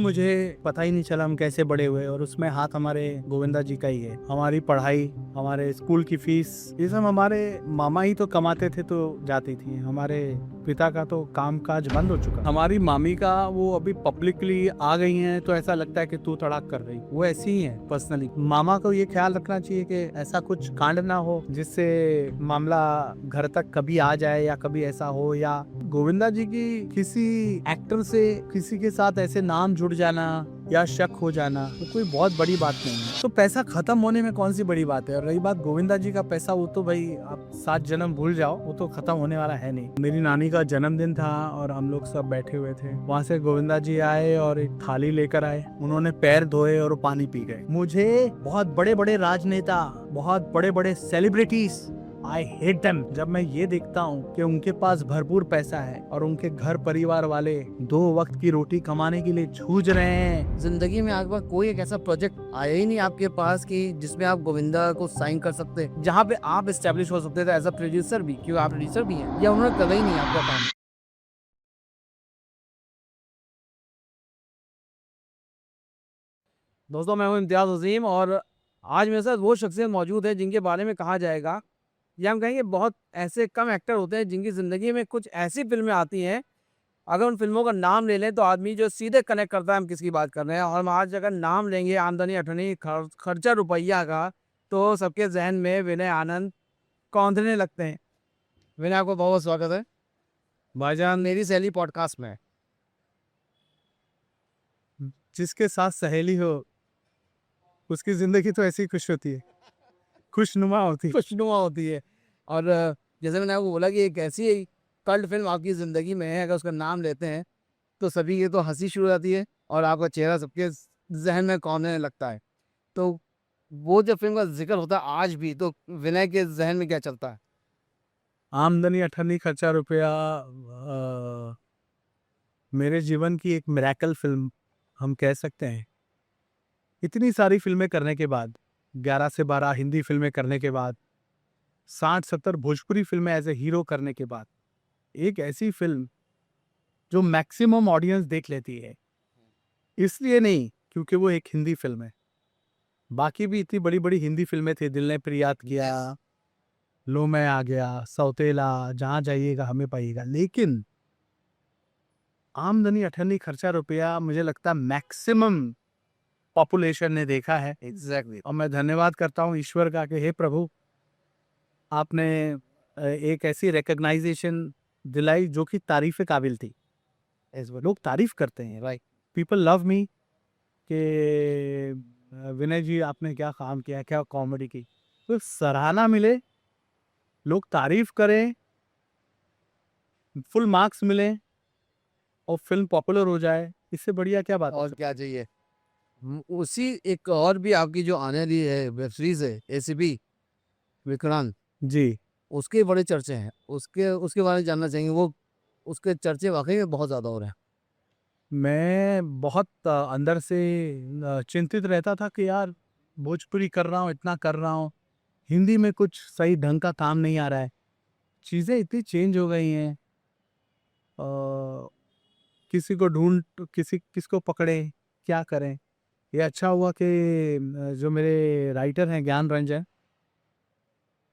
मुझे पता ही नहीं चला हम कैसे बड़े हुए, और उसमें हाथ हमारे गोविंदा जी का ही है। हमारी पढ़ाई, हमारे स्कूल की फीस, ये सब हमारे मामा ही तो कमाते थे तो जाती थी। हमारे पिता का तो काम काज बंद हो चुका। हमारी मामी का वो अभी पब्लिकली आ गई हैं तो ऐसा लगता है कि तू तड़ाक कर रही। वो ऐसी ही है पर्सनली। मामा को ये ख्याल रखना चाहिए कि ऐसा कुछ कांड ना हो जिससे मामला घर तक कभी आ जाए या कभी ऐसा हो, या गोविंदा जी की किसी एक्टर से किसी के साथ ऐसे नाम जुड़ जाना या शक हो जाना तो कोई बहुत बड़ी बात नहीं है। तो पैसा खत्म होने में कौन सी बड़ी बात है। और रही बात गोविंदा जी का पैसा, वो तो भाई आप 7 जन्म भूल जाओ, वो तो खत्म होने वाला है नहीं। मेरी नानी का जन्मदिन था और हम लोग सब बैठे हुए थे। वहाँ से गोविंदा जी आए और एक थाली लेकर आए। उन्होंने पैर धोए और पानी पी गए। मुझे बहुत बड़े बड़े राजनेता, बहुत बड़े बड़े सेलिब्रिटीज, आई हेट देम। जब मैं ये देखता हूँ कि उनके पास भरपूर पैसा है और उनके घर परिवार वाले 2 वक्त की रोटी कमाने के लिए जूझ रहे हैं। जिंदगी में आज बार कोई एक ऐसा प्रोजेक्ट आया ही नहीं आपके पास कि जिसमें आप गोविंदा को साइन कर सकते, जहाँ पे आप एस्टेब्लिश हो सकते थे एज अ प्रोड्यूसर भी, क्योंकि आप प्रोड्यूसर भी हैं, या उन्होंने करा ही नहीं आपका काम। दोस्तों, मैं हूं इम्तियाज अजीम और आज मेरे साथ वो शख्सियत मौजूद है जिनके बारे में कहा जाएगा, या हम कहेंगे बहुत ऐसे कम एक्टर होते हैं जिनकी ज़िंदगी में कुछ ऐसी फिल्में आती हैं, अगर उन फिल्मों का नाम ले लें तो आदमी जो सीधे कनेक्ट करता है हम किसकी बात कर रहे हैं। और हम आज अगर नाम लेंगे आमदनी अठनी खर्चा रुपया का, तो सबके जहन में विनय आनंद कौंधने लगते हैं। विनय, आपको बहुत बहुत स्वागत है भाईजान, मेरी सहेली पॉडकास्ट में। जिसके साथ सहेली हो उसकी जिंदगी तो ऐसी खुश होती है, खुशनुमा होती है। खुशनुमा होती है। और जैसे मैंने आपको बोला कि एक ऐसी कल्ट फिल्म आपकी ज़िंदगी में है, अगर उसका नाम लेते हैं तो सभी की तो हंसी शुरू हो जाती है और आपका चेहरा सबके जहन में कौंधने लगता है। तो वो जब फिल्म का जिक्र होता है आज भी, तो विनय के जहन में क्या चलता है? आमदनी अठन्नी खर्चा रुपया मेरे जीवन की एक मिरेकल फिल्म हम कह सकते हैं। इतनी सारी फिल्में करने के बाद, 11 से 12 हिंदी फिल्में करने के बाद, 60-70 भोजपुरी फिल्में एज ए हीरो करने के बाद, एक ऐसी फिल्म जो मैक्सिमम ऑडियंस देख लेती है, इसलिए नहीं क्योंकि वो एक हिंदी फिल्म है। बाकी भी इतनी बड़ी बड़ी हिंदी फिल्में थी, दिल ने प्रियात किया, लो मैं आ गया, सौतेला, जहां जाइएगा हमें पाइएगा, लेकिन आमदनी अठन्नी खर्चा रुपया मुझे लगता है मैक्सिमम पॉपुलेशन ने देखा है। एग्जैक्टली। और मैं धन्यवाद करता हूँ ईश्वर का कि हे प्रभु, आपने एक ऐसी रिकग्नाइजेशन दिलाई जो कि तारीफ काबिल थी। इस बार लोग तारीफ करते हैं, राइट, पीपल लव मी कि विनय जी आपने क्या काम किया, क्या कॉमेडी की। तो सराहना मिले, लोग तारीफ करें, फुल मार्क्स मिले और फिल्म पॉपुलर हो जाए, इससे बढ़िया क्या बात और है। क्या चाहिए। उसी एक और भी आपकी जो आने वाली है वेब सीरीज है एसीपी विक्रांत, जी, उसके बड़े चर्चे हैं। उसके उसके बारे में जानना चाहेंगे। वो उसके चर्चे वाकई में बहुत ज़्यादा हो रहे हैं। मैं बहुत अंदर से चिंतित रहता था कि यार भोजपुरी कर रहा हूँ, इतना कर रहा हूँ, हिंदी में कुछ सही ढंग का काम नहीं आ रहा है। चीज़ें इतनी चेंज हो गई हैं। किसी को ढूंढ, किसको पकड़े, क्या करें। ये अच्छा हुआ कि जो मेरे राइटर हैं ज्ञान रंजन,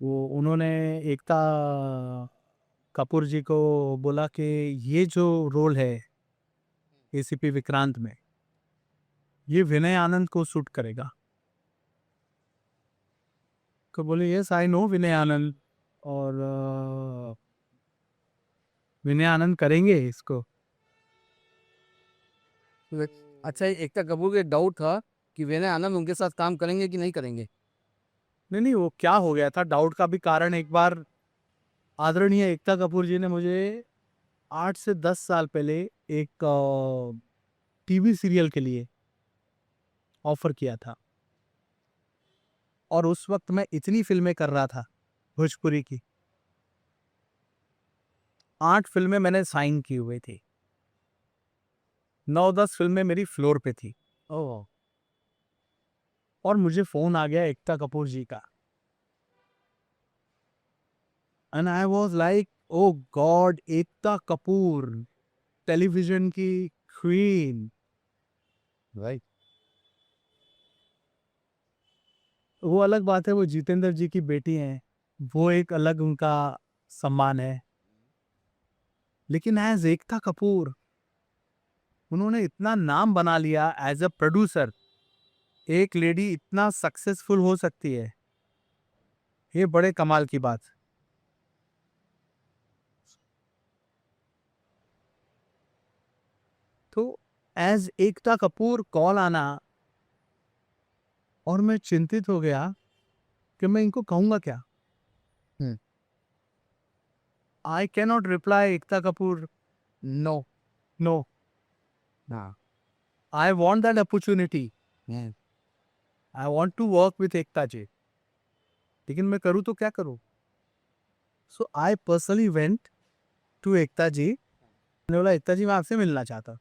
वो उन्होंने एकता कपूर जी को बोला कि ये जो रोल है एसीपी विक्रांत में, ये विनय आनंद को सूट करेगा। तो बोले यस आई नो विनय आनंद, और विनय आनंद करेंगे इसको। अच्छा, एकता कपूर के डाउट था कि विनय आनंद उनके साथ काम करेंगे कि नहीं करेंगे। नहीं नहीं, वो क्या हो गया था, डाउट का भी कारण एक बार आदरणीय एकता कपूर जी ने मुझे 8 से 10 साल पहले एक टीवी सीरियल के लिए ऑफर किया था, और उस वक्त मैं इतनी फिल्में कर रहा था भोजपुरी की, 8 फिल्में मैंने साइन की हुई थी, 9-10 फिल्में मेरी फ्लोर पे थी। ओह। और मुझे फोन आ गया एकता कपूर जी का, and I was like oh God, Ekta Kapoor television की क्वीन, राइट। वो अलग बात है, वो जितेंद्र जी की बेटी हैं, वो एक अलग उनका सम्मान है। लेकिन एज एकता कपूर, उन्होंने इतना नाम बना लिया एज अ प्रोड्यूसर। एक लेडी इतना सक्सेसफुल हो सकती है, ये बड़े कमाल की बात। तो एज एकता कपूर कॉल आना, और मैं चिंतित हो गया कि मैं इनको कहूंगा क्या। Hmm. I can not reply Ekta Kapoor no. No. हाँ। I want that opportunity, hmm. I want to work with Ekta ji, लेकिन मैं करूँ तो क्या करूँ। So I personally went to Ekta ji. मैंने बोला एकता जी मैं आपसे मिलना चाहता हूँ।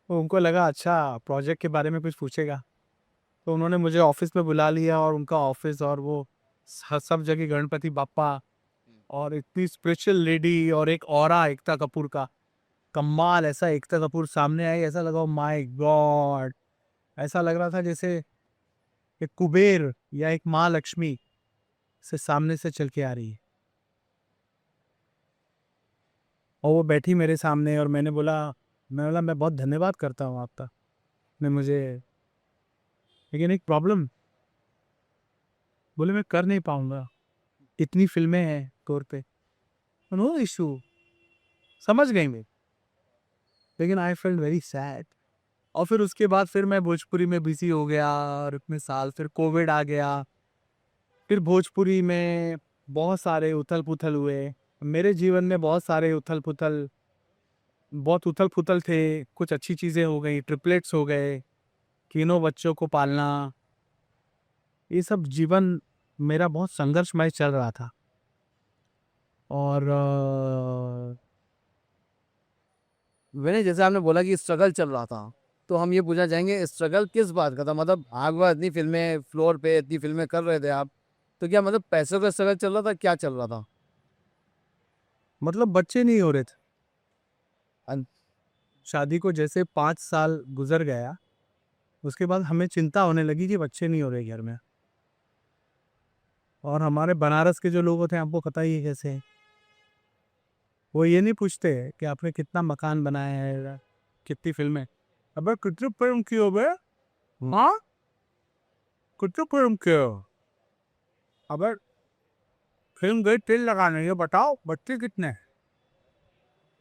तो उनको लगा अच्छा प्रोजेक्ट के बारे में कुछ पूछेगा, तो उन्होंने मुझे ऑफिस में बुला लिया, और उनका ऑफिस और वो सब जगह गणपति बापा और इतनी स्पेशल लेडी और एक ऑरा एकता कपूर का कमाल। ऐसा एकता कपूर सामने आई, ऐसा लगा माय गॉड, ऐसा लग रहा था जैसे एक कुबेर या एक माँ लक्ष्मी से सामने से चल के आ रही है। और वो बैठी मेरे सामने, और मैं बोला मैं बहुत धन्यवाद करता हूँ आपका, ने मुझे, लेकिन एक प्रॉब्लम, बोले मैं कर नहीं पाऊंगा, इतनी फिल्में हैं तौर पे। नो इशू, समझ गई मैं, लेकिन आई फेल्ट वेरी सैड। और फिर उसके बाद फिर मैं भोजपुरी में बिजी हो गया, और इतने साल फिर कोविड आ गया। फिर भोजपुरी में बहुत सारे उथल पुथल हुए, मेरे जीवन में बहुत सारे उथल पुथल, बहुत उथल पुथल थे। कुछ अच्छी चीज़ें हो गई, ट्रिपलेट्स हो गए, तीनों बच्चों को पालना, ये सब जीवन मेरा बहुत संघर्षमय चल रहा था। और मैंने जैसे आपने बोला कि स्ट्रगल चल रहा था, तो हम ये पूछना चाहेंगे स्ट्रगल किस बात का था? मतलब आग बार इतनी फिल्में फ्लोर पे इतनी फिल्में कर रहे थे आप, तो क्या मतलब पैसों का स्ट्रगल चल रहा था, क्या चल रहा था? मतलब बच्चे नहीं हो रहे थे। अन- शादी को जैसे 5 साल गुजर गया, उसके बाद हमें चिंता होने लगी कि बच्चे नहीं हो रहे घर में। और हमारे बनारस के जो लोग होते हैं, आपको पता ही है कैसे हैं। वो ये नहीं पूछते कि आपने कितना मकान बनाया है या कितनी फिल्में, अबे कितनी फिल्म की हो बे, हाँ कितनी फिल्म की हो, अबे फिल्म गई तेल लगाने, ये बताओ बच्चे कितने हैं?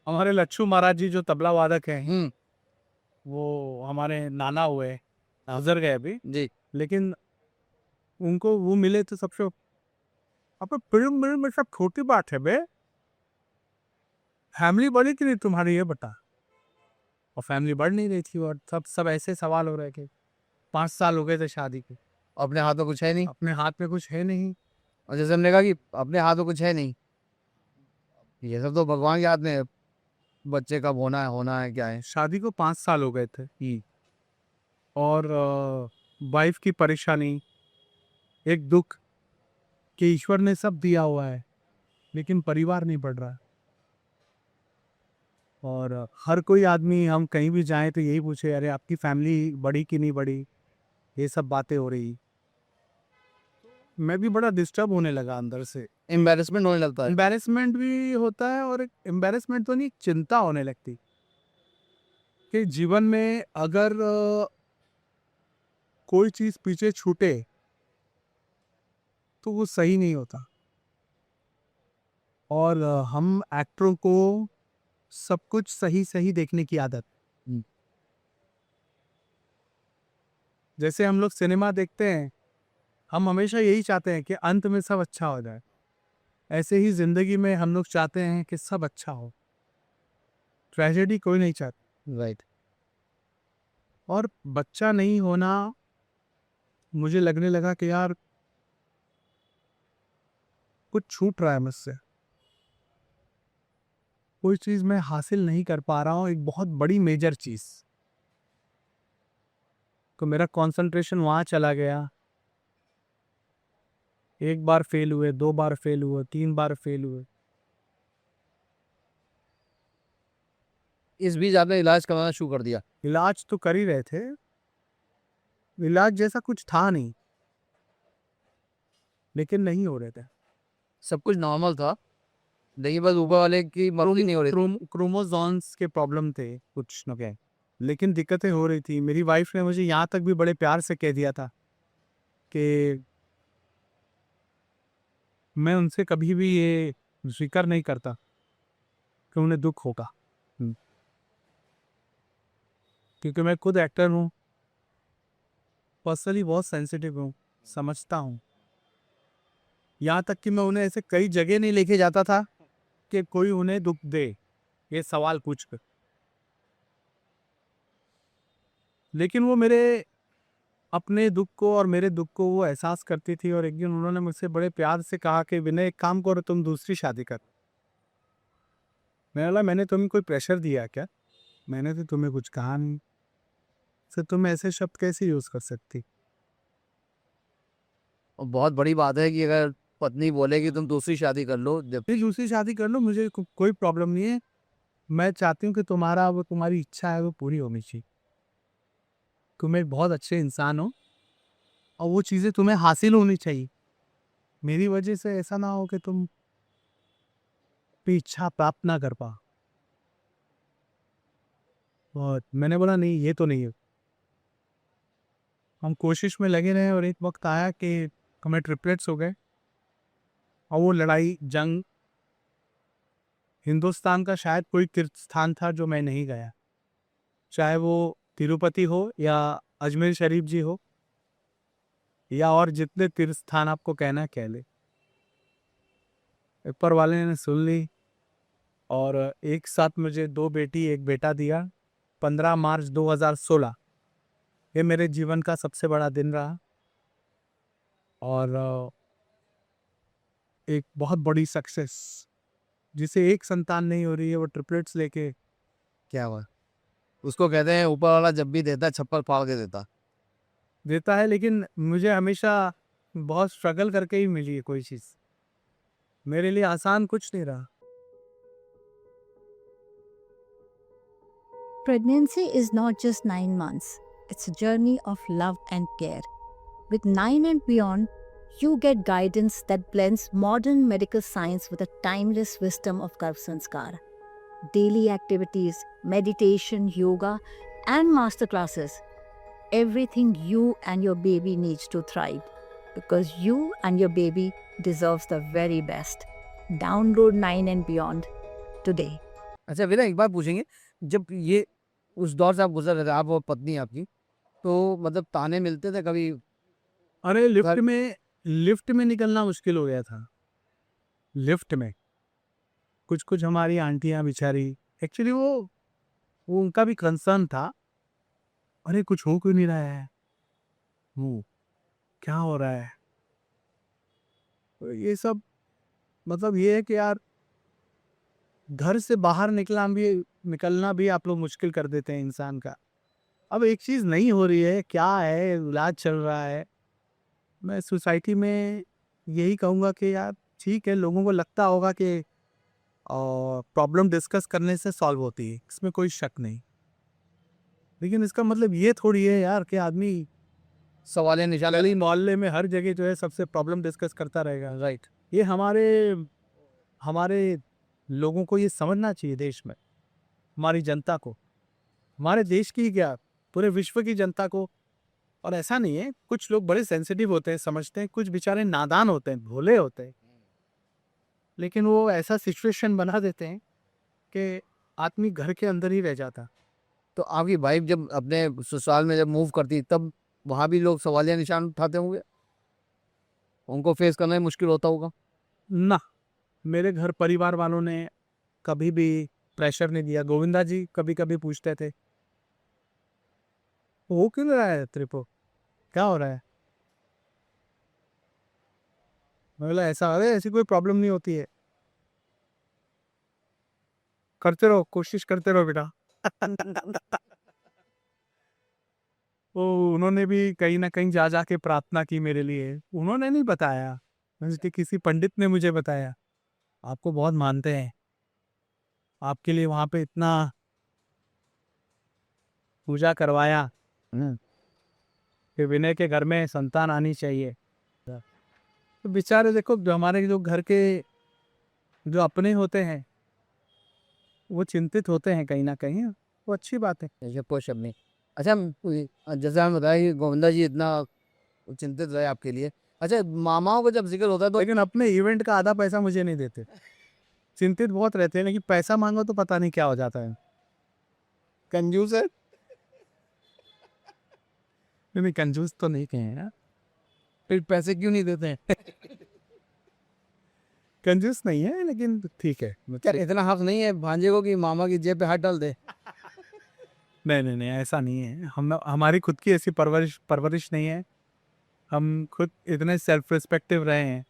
हमारे लच्छू महाराज जी जो तबला वादक हैं, हम्म। वो हमारे नाना हुए, हाँ। गुजर गए अभी, जी। लेकिन उनको वो मिले तो सबसे, अबे फिल्म मिले में सब छोटी बात है बे, फैमिली बड़ी कि नहीं तुम्हारी ये बता। और फैमिली बढ़ नहीं रही थी, और सब सब ऐसे सवाल हो रहे थे। 5 साल हो गए थे शादी के, अपने हाथ में कुछ है नहीं, अपने हाथ में कुछ है नहीं। और जैसे हमने कहा कि अपने हाथ में कुछ है नहीं, ये सब तो भगवान के हाथ में है, बच्चे कब होना है क्या है। शादी को 5 साल हो गए थे, और वाइफ की परेशानी, एक दुख कि ईश्वर ने सब दिया हुआ है, लेकिन परिवार नहीं बढ़ रहा है। और हर कोई आदमी, हम कहीं भी जाएं तो यही पूछे, अरे आपकी फैमिली बड़ी कि नहीं बड़ी, ये सब बातें हो रही। मैं भी बड़ा डिस्टर्ब होने लगा अंदर से। एम्बेरसमेंट होने लगता है। एम्बैरेसमेंट भी होता है, और एम्बैरेसमेंट तो नहीं, चिंता होने लगती कि जीवन में अगर कोई चीज पीछे छूटे तो वो सही नहीं होता। और हम एक्टरों को सब कुछ सही सही देखने की आदत, हम्म। जैसे हम लोग सिनेमा देखते हैं, हम हमेशा यही चाहते हैं कि अंत में सब अच्छा हो जाए। ऐसे ही जिंदगी में हम लोग चाहते हैं कि सब अच्छा हो, ट्रेजेडी कोई नहीं चाहता। राइट। और बच्चा नहीं होना, मुझे लगने लगा कि यार कुछ छूट रहा है मुझसे, कोई चीज मैं हासिल नहीं कर पा रहा हूँ, एक बहुत बड़ी मेजर चीज। तो मेरा कंसंट्रेशन वहां चला गया। एक बार फेल हुए, 2 बार फेल हुए, 3 बार फेल हुए। इस बीच आपने इलाज करवाना शुरू कर दिया। इलाज तो कर ही रहे थे, इलाज जैसा कुछ था नहीं, लेकिन नहीं हो रहे थे। सब कुछ नॉर्मल था, लेकिन बस ऊपर वाले की मर्जी नहीं हो रही थी। क्रोमोसोम्स के प्रॉब्लम थे कुछ न के, लेकिन दिक्कतें हो रही थी। मेरी वाइफ ने मुझे यहाँ तक भी बड़े प्यार से कह दिया था कि मैं उनसे कभी भी ये ज़िक्र नहीं करता कि उन्हें दुःख होगा। क्योंकि मैं खुद एक्टर हूँ, पर्सनली बहुत सेंसिटिव हूँ, समझता हूँ। यहाँ तक कि मैं उन्हें ऐसे कई जगह नहीं लेके जाता था कि कोई उन्हें दुःख दे, ये सवाल पूछ कर। लेकिन वो मेरे अपने दुःख को और मेरे दुःख को वो एहसास करती थी, और एक दिन उन्होंने मुझसे बड़े प्यार से कहा कि विनय, एक काम करो, तुम दूसरी शादी कर। मैंने बोला, मैंने तुम्हें कोई प्रेशर दिया क्या? मैंने तो तुम्हें कुछ कहा नहीं, सर तुम ऐसे शब्द कैसे यूज़ कर सकती? और बहुत बड़ी बात है कि अगर पत्नी बोले कि तुम दूसरी शादी कर लो, जब फिर दूसरी शादी कर लो, मुझे कोई प्रॉब्लम नहीं है। मैं चाहती हूँ कि वो तुम्हारी इच्छा है वो पूरी होनी चाहिए। तुम एक बहुत अच्छे इंसान हो और वो चीज़ें तुम्हें हासिल होनी चाहिए। मेरी वजह से ऐसा ना हो कि तुम अपनी इच्छा प्राप्त ना कर पाओ। और मैंने बोला, नहीं, ये तो नहीं है। हम कोशिश में लगे रहे और एक वक्त आया कि हमें ट्रिपलेट्स हो गए, और वो लड़ाई जंग हिंदुस्तान का शायद कोई तीर्थ स्थान था जो मैं नहीं गया, चाहे वो तिरुपति हो या अजमेर शरीफ जी हो या और जितने तीर्थ स्थान आपको कहना है कह ले। ऊपर वाले ने सुन ली और एक साथ मुझे 2 बेटी 1 बेटा दिया। 15 मार्च 2016 ये मेरे जीवन का सबसे बड़ा दिन रहा, और एक बहुत बड़ी सक्सेस। जिसे एक संतान नहीं हो रही है वो ट्रिपलेट्स लेके क्या हुआ? उसको कहते हैं ऊपर वाला जब भी देता है छप्पर फाड़ के देता। देता है, लेकिन मुझे हमेशा बहुत स्ट्रगल करके ही मिली है कोई चीज़। मेरे लिए आसान कुछ नहीं रहा। Pregnancy is not just 9 months, it's a journey of love and care. With 9 and beyond, you get guidance that blends modern medical science with the timeless wisdom of Garv Sanskar. Daily activities, meditation, yoga, and masterclasses. Everything you and your baby needs to thrive, because you and your baby deserves the very best. Download 9 and beyond today. अच्छा विनय, एक बात पूछेंगे, जब ये उस दौर से आप गुजर रहे थे, आप और पत्नी आपकी, तो मतलब ताने मिलते थे कभी? अरे घर लिफ्ट में निकलना मुश्किल हो गया था। लिफ्ट में कुछ कुछ हमारी आंटियां बेचारी, एक्चुअली वो उनका भी कंसर्न था। अरे कुछ हो क्यों नहीं रहा है, वो क्या हो रहा है, तो ये सब मतलब ये है कि यार घर से बाहर निकलना भी आप लोग मुश्किल कर देते हैं इंसान का। अब एक चीज़ नहीं हो रही है, क्या है, इलाज चल रहा है। मैं सोसाइटी में यही कहूँगा कि यार ठीक है, लोगों को लगता होगा कि प्रॉब्लम डिस्कस करने से सॉल्व होती है, इसमें कोई शक नहीं। लेकिन इसका मतलब ये थोड़ी है यार कि आदमी सवाल निशान गली मोहल्ले में हर जगह जो है सबसे प्रॉब्लम डिस्कस करता रहेगा। राइट। ये हमारे हमारे लोगों को ये समझना चाहिए, देश में हमारी जनता को, हमारे देश की ही क्या, पूरे विश्व की जनता को। और ऐसा नहीं है, कुछ लोग बड़े सेंसिटिव होते हैं, समझते हैं, कुछ बेचारे नादान होते हैं, भोले होते हैं, लेकिन वो ऐसा सिचुएशन बना देते हैं कि आदमी घर के अंदर ही रह जाता। तो आपकी वाइफ जब अपने ससुराल में जब मूव करती, तब वहाँ भी लोग सवालिया निशान उठाते होंगे, उनको फेस करना ही मुश्किल होता होगा? ना, मेरे घर परिवार वालों ने कभी भी प्रेशर नहीं दिया। गोविंदा जी कभी कभी पूछते थे, हो क्यों रहा है तेरे को, क्या हो रहा है? मैं बोला, ऐसा, अरे ऐसी कोई प्रॉब्लम नहीं होती है, करते रहो, कोशिश करते रहो बेटा। वो उन्होंने भी कहीं ना कहीं जा के प्रार्थना की मेरे लिए। उन्होंने नहीं बताया, मुझे किसी पंडित ने मुझे बताया, आपको बहुत मानते हैं, आपके लिए वहां पे इतना पूजा करवाया, कि विनय के घर में संतान आनी चाहिए। तो बेचारे देखो, जो हमारे जो घर के जो अपने होते हैं वो चिंतित होते हैं कहीं ना कहीं, वो अच्छी बात है। ऐसे कोई शब्द नहीं। अच्छा जैसे आपने बताया कि गोविंदा जी इतना चिंतित रहे आपके लिए। अच्छा मामाओं का जब जिक्र होता है तो लेकिन अपने इवेंट का आधा पैसा मुझे नहीं देते। चिंतित बहुत रहते हैं, लेकिन पैसा मांगो तो पता नहीं क्या हो जाता है। कंजूस है। नहीं, कंजूस तो नहीं कहे हैं। फिर पैसे क्यों नहीं देते हैं? कंजूस नहीं है, लेकिन ठीक है। क्या इतना हक नहीं है भांजे को कि मामा की जेब पे हाथ डाल दे? नहीं नहीं नहीं, ऐसा नहीं है। हम हमारी खुद की ऐसी परवरिश परवरिश नहीं है। हम खुद इतने सेल्फ रिस्पेक्टिव रहे हैं,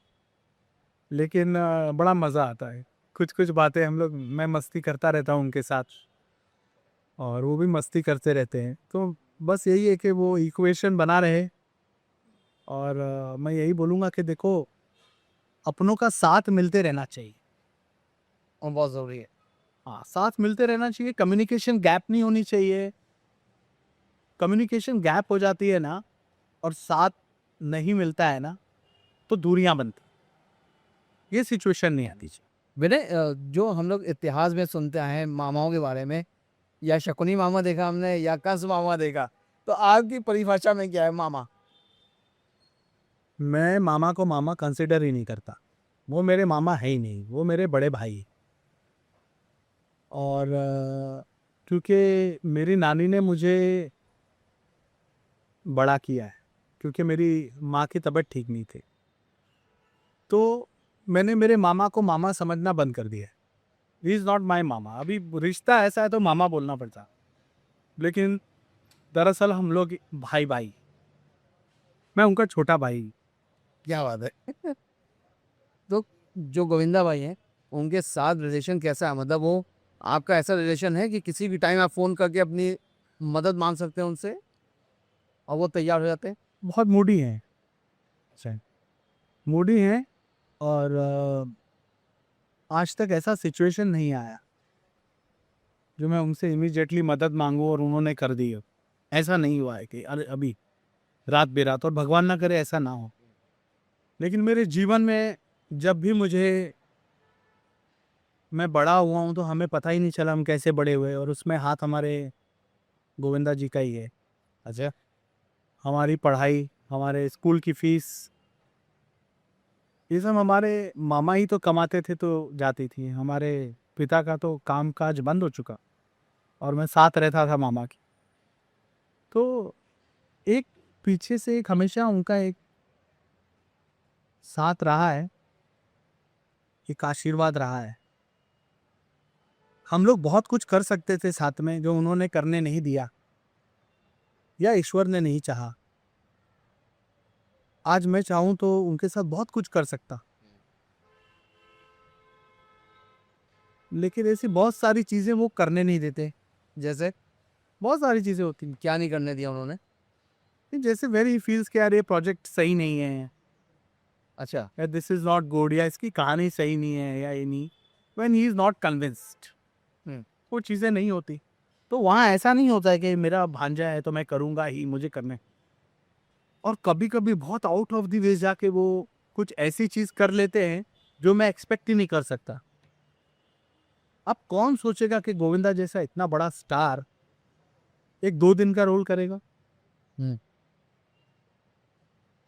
लेकिन बड़ा मज़ा आता है। कुछ कुछ बातें हम लोग, मैं मस्ती करता रहता हूँ उनके साथ और वो भी मस्ती करते रहते हैं। तो बस यही है कि वो इक्वेशन बना रहे। और मैं यही बोलूँगा कि देखो, अपनों का साथ मिलते रहना चाहिए। और बहुत जरूरी है। हाँ, साथ मिलते रहना चाहिए। कम्युनिकेशन गैप नहीं होनी चाहिए। कम्युनिकेशन गैप हो जाती है ना, और साथ नहीं मिलता है ना, तो दूरियां बनती। ये सिचुएशन नहीं आती चाहिए। विनय जो हम लोग इतिहास में सुनते आए हैं मामाओं के बारे में, या शकुनी मामा देखा हमने या कंस मामा देखा, तो आपकी परिभाषा में क्या है मामा? मैं मामा को मामा कंसिडर ही नहीं करता। वो मेरे मामा है ही नहीं, वो मेरे बड़े भाई हैं। और क्योंकि मेरी नानी ने मुझे बड़ा किया है, क्योंकि मेरी माँ की तबीयत ठीक नहीं थी, तो मैंने मेरे मामा को मामा समझना बंद कर दिया है। ही इज़ नॉट माई मामा। अभी रिश्ता ऐसा है तो मामा बोलना पड़ता, लेकिन दरअसल हम लोग भाई भाई। मैं उनका छोटा भाई। क्या बात है। तो जो गोविंदा भाई हैं उनके साथ रिलेशन कैसा है? मतलब वो आपका ऐसा रिलेशन है कि किसी भी टाइम आप फोन करके अपनी मदद मांग सकते हैं उनसे और वो तैयार हो जाते हैं? बहुत मूडी हैं, मूडी हैं। और आज तक ऐसा सिचुएशन नहीं आया जो मैं उनसे इमीडिएटली मदद मांगूं और उन्होंने कर दी हो। ऐसा नहीं हुआ है कि अरे अभी रात बेरात, और भगवान ना करे ऐसा ना हो। लेकिन मेरे जीवन में जब भी मैं बड़ा हुआ हूँ, तो हमें पता ही नहीं चला हम कैसे बड़े हुए, और उसमें हाथ हमारे गोविंदा जी का ही है। अच्छा। हमारी पढ़ाई, हमारे स्कूल की फीस, ये सब हमारे मामा ही तो कमाते थे तो जाती थी। हमारे पिता का तो काम काज बंद हो चुका, और मैं साथ रहता था मामा की। तो एक पीछे से एक हमेशा उनका एक साथ रहा है, एक आशीर्वाद रहा है। हम लोग बहुत कुछ कर सकते थे साथ में, जो उन्होंने करने नहीं दिया, या ईश्वर ने नहीं चाहा। आज मैं चाहूँ तो उनके साथ बहुत कुछ कर सकता, लेकिन ऐसी बहुत सारी चीज़ें वो करने नहीं देते। जैसे बहुत सारी चीज़ें होती हैं, क्या नहीं करने दिया उन्होंने? जैसे वेरी फील्स के यार ये प्रोजेक्ट सही नहीं है, अच्छा। या दिस इज़ नॉट गुड, या इसकी कहानी सही नहीं है, या ये नहीं। When he is not convinced, hmm. वो चीज़ें नहीं होती। तो वहाँ ऐसा नहीं होता है कि मेरा भांजा है तो मैं करूँगा ही, मुझे करने। और कभी कभी बहुत आउट ऑफ द वे जाके वो कुछ ऐसी चीज़ कर लेते हैं जो मैं एक्सपेक्ट ही नहीं कर सकता। अब कौन सोचेगा कि गोविंदा जैसा इतना बड़ा स्टार एक 2 दिन का रोल करेगा, हम्म।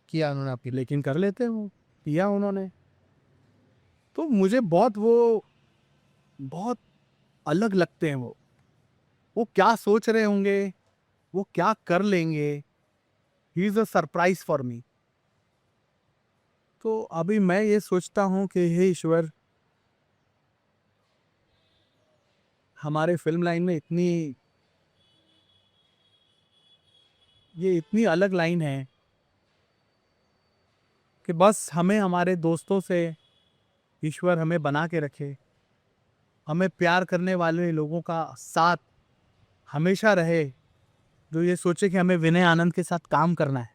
किया उन्होंने आपकी? लेकिन कर लेते हैं वो। किया उन्होंने। तो मुझे बहुत अलग लगते हैं वो क्या सोच रहे होंगे, वो क्या कर लेंगे। He is a surprise for me. तो अभी मैं ये सोचता हूँ कि हे ईश्वर, हमारे फिल्म लाइन में ये इतनी अलग लाइन है कि बस हमें हमारे दोस्तों से ईश्वर हमें बना के रखे। हमें प्यार करने वाले लोगों का साथ हमेशा रहे, जो ये सोचे कि हमें विनय आनंद के साथ काम करना है।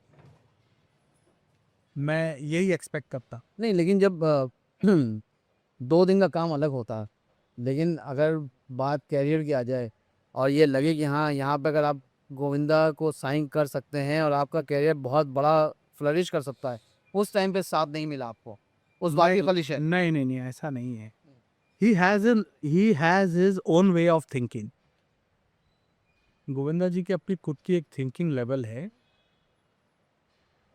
मैं यही एक्सपेक्ट करता। नहीं लेकिन जब 2 दिन का काम अलग होता है, लेकिन अगर बात कैरियर की आ जाए और ये लगे कि हाँ यहाँ पे अगर आप गोविंदा को साइन कर सकते हैं और आपका करियर बहुत बड़ा फ्लरिश कर सकता है, उस टाइम पे साथ नहीं मिला आपको, उस बात की खलिश है? नहीं नहीं नहीं, ऐसा नहीं है। He has his own way of thinking. Govinda ji की अपनी खुद की एक थिंकिंग लेवल है,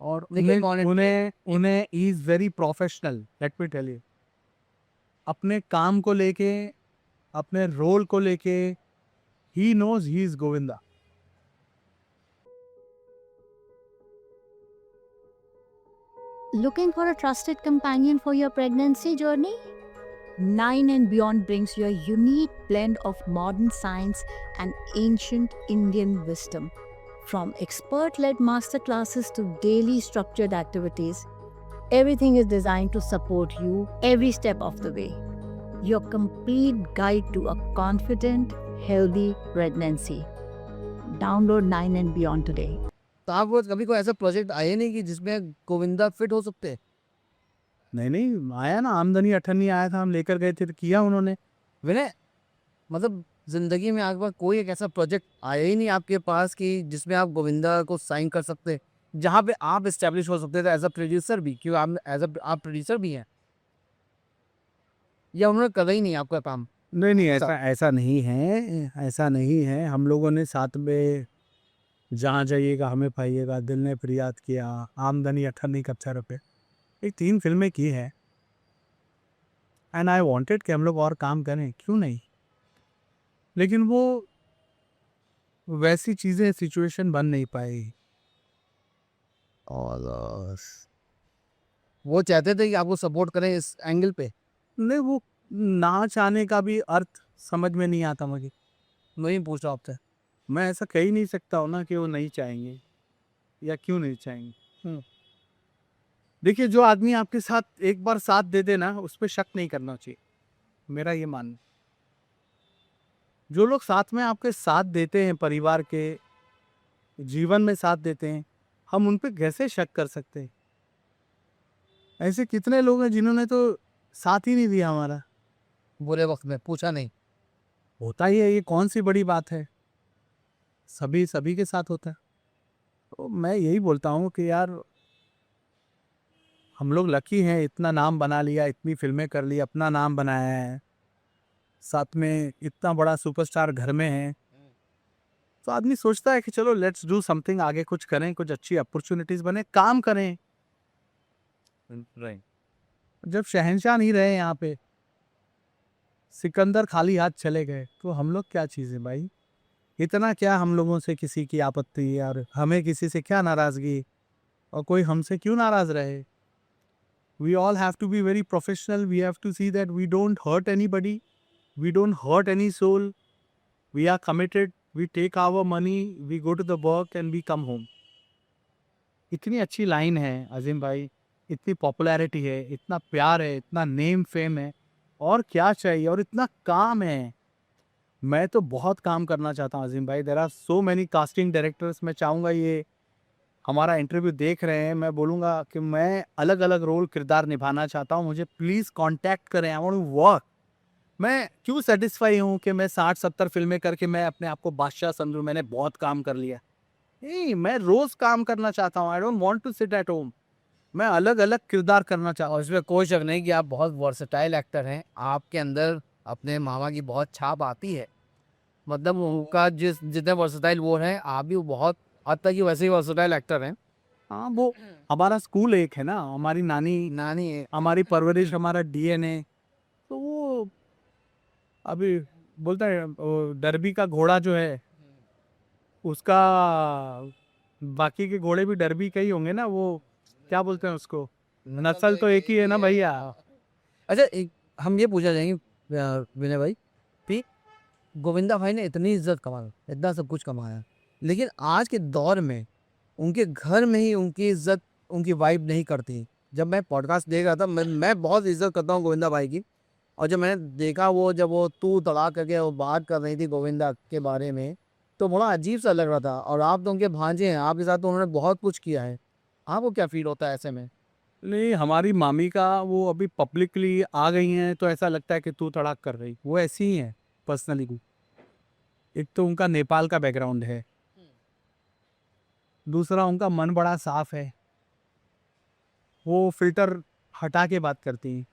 और देखिए, उन्हें उन्हें उन्हें is very professional, let me tell you. अपने काम को लेके, अपने रोल को लेके, he knows he is Govinda. Looking for a trusted companion for your pregnancy journey? Nine and Beyond brings you a unique blend of modern science and ancient Indian wisdom. From expert led masterclasses to daily structured activities, everything is designed to support you every step of the way. Your complete guide to a confident, healthy pregnancy. Download 9 and Beyond today. तो आपको कभी कोई ऐसा project आया नहीं कि जिसमें Govinda fit हो सकते हैं? नहीं नहीं, आया ना, आमदनी अठन्नी आया था, हम लेकर गए थे तो किया उन्होंने। विनय, मतलब जिंदगी में आपके पास कोई एक ऐसा प्रोजेक्ट आया ही नहीं आपके पास कि जिसमें आप गोविंदा को साइन कर सकते, जहाँ पे आप एस्टेब्लिश हो सकते थे एज अ प्रोड्यूसर भी, क्यों आप आप प्रोड्यूसर भी हैं, या उन्होंने करा ही नहीं आपका काम? नहीं नहीं, ऐसा ऐसा नहीं है, ऐसा नहीं है। हम लोगों ने साथ में जहाँ जाइएगा हमें पाइएगा, दिल ने फरियाद किया, आमदनी अठन्नी कच्चा रुपये, ये 3 फिल्में की हैं। एंड आई वांटेड कि हम लोग और काम करें, क्यों नहीं, लेकिन वो वैसी चीज़ें, सिचुएशन बन नहीं पाई। और वो चाहते थे कि आपको सपोर्ट करें इस एंगल पे? नहीं, वो ना चाहने का भी अर्थ समझ में नहीं आता मुझे। मैं ही पूछ रहा हूँ आपसे। मैं ऐसा कह ही नहीं सकता हूँ ना कि वो नहीं चाहेंगे या क्यों नहीं चाहेंगे। देखिए, जो आदमी आपके साथ एक बार साथ दे दे ना, उस पर शक नहीं करना चाहिए, मेरा ये मानना। जो लोग साथ में आपके साथ देते हैं, परिवार के जीवन में साथ देते हैं, हम उन पे कैसे शक कर सकते हैं? ऐसे कितने लोग हैं जिन्होंने तो साथ ही नहीं दिया हमारा। बुरे वक्त में पूछा नहीं? होता ही है, ये कौन सी बड़ी बात है, सभी सभी के साथ होता है। तो मैं यही बोलता हूँ कि यार, हम लोग लकी हैं, इतना नाम बना लिया, इतनी फिल्में कर ली, अपना नाम बनाया है, साथ में इतना बड़ा सुपरस्टार घर में है, तो आदमी सोचता है कि चलो लेट्स डू समथिंग, आगे कुछ करें, कुछ अच्छी अपॉर्चुनिटीज बने, काम करें। राइट। जब शहंशाह नहीं रहे यहाँ पे, सिकंदर खाली हाथ चले गए, तो हम लोग क्या चीज़ है भाई? इतना क्या हम लोगों से किसी की आपत्ति, और हमें किसी से क्या नाराज़गी, और कोई हमसे क्यों नाराज़ रहे? We all have to be very professional. We have to see that we don't hurt anybody. We don't hurt any soul. We are committed. We take our money. We go to the work and we come home. इतनी अच्छी line है अजीम भाई, इतनी popularity है, इतना प्यार है, इतना नेम फेम है, और क्या चाहिए? और इतना काम है। मैं तो बहुत काम करना चाहता हूँ अजीम भाई। There are so many casting directors. मैं चाहूँगा ये हमारा इंटरव्यू देख रहे हैं, मैं बोलूँगा कि मैं अलग अलग रोल किरदार निभाना चाहता हूँ, मुझे प्लीज़ कांटेक्ट करें, आई वांट टू वर्क। मैं क्यों सेटिस्फाई हूँ कि मैं 60-70 फिल्में करके मैं अपने आप को बादशाह समझूँ, मैंने बहुत काम कर लिया? नहीं, मैं रोज़ काम करना चाहता हूँ। I don't want to sit at home. मैं अलग अलग किरदार करना चाहता और हूँ। इसमें कोई शक नहीं कि आप बहुत वर्सेटाइल एक्टर हैं। आपके अंदर अपने मामा की बहुत छाप आती है। मतलब उनका जितने वर्सेटाइल वो हैं, आप भी बहुत हद तक ही वैसे ही वर्सेटाइल एक्टर हैं। हाँ, वो हमारा स्कूल एक है ना, हमारी नानी, नानी है। हमारी परवरिश, हमारा डीएनए। तो वो अभी बोलता है, वो डर्बी का घोड़ा जो है, उसका बाकी के घोड़े भी डर्बी के ही होंगे ना, वो क्या बोलते हैं उसको, नस्ल तो एक ही है ना भैया। अच्छा, एक हम ये पूछना चाहेंगे विनय भाई कि गोविंदा भाई ने इतनी इज्जत कमाई, इतना सब कुछ कमाया, लेकिन आज के दौर में उनके घर में ही उनकी इज्जत उनकी वाइफ नहीं करती। जब मैं पॉडकास्ट देख रहा था, मैं बहुत इज्जत करता हूँ गोविंदा भाई की, और जब मैंने देखा जब वो तू तड़ाक करके वो बात कर रही थी गोविंदा के बारे में, तो बड़ा अजीब सा लग रहा था। और आप तो उनके भांजे हैं, आपके साथ तो उन्होंने बहुत कुछ किया है। आपको क्या फील होता है ऐसे में? नहीं, हमारी मामी का वो अभी पब्लिकली आ गई हैं, तो ऐसा लगता है कि तू तड़ाक कर रही, वो ऐसी ही है पर्सनली। एक तो उनका नेपाल का बैकग्राउंड है, दूसरा उनका मन बड़ा साफ है, वो फिल्टर हटा के बात करती हैं,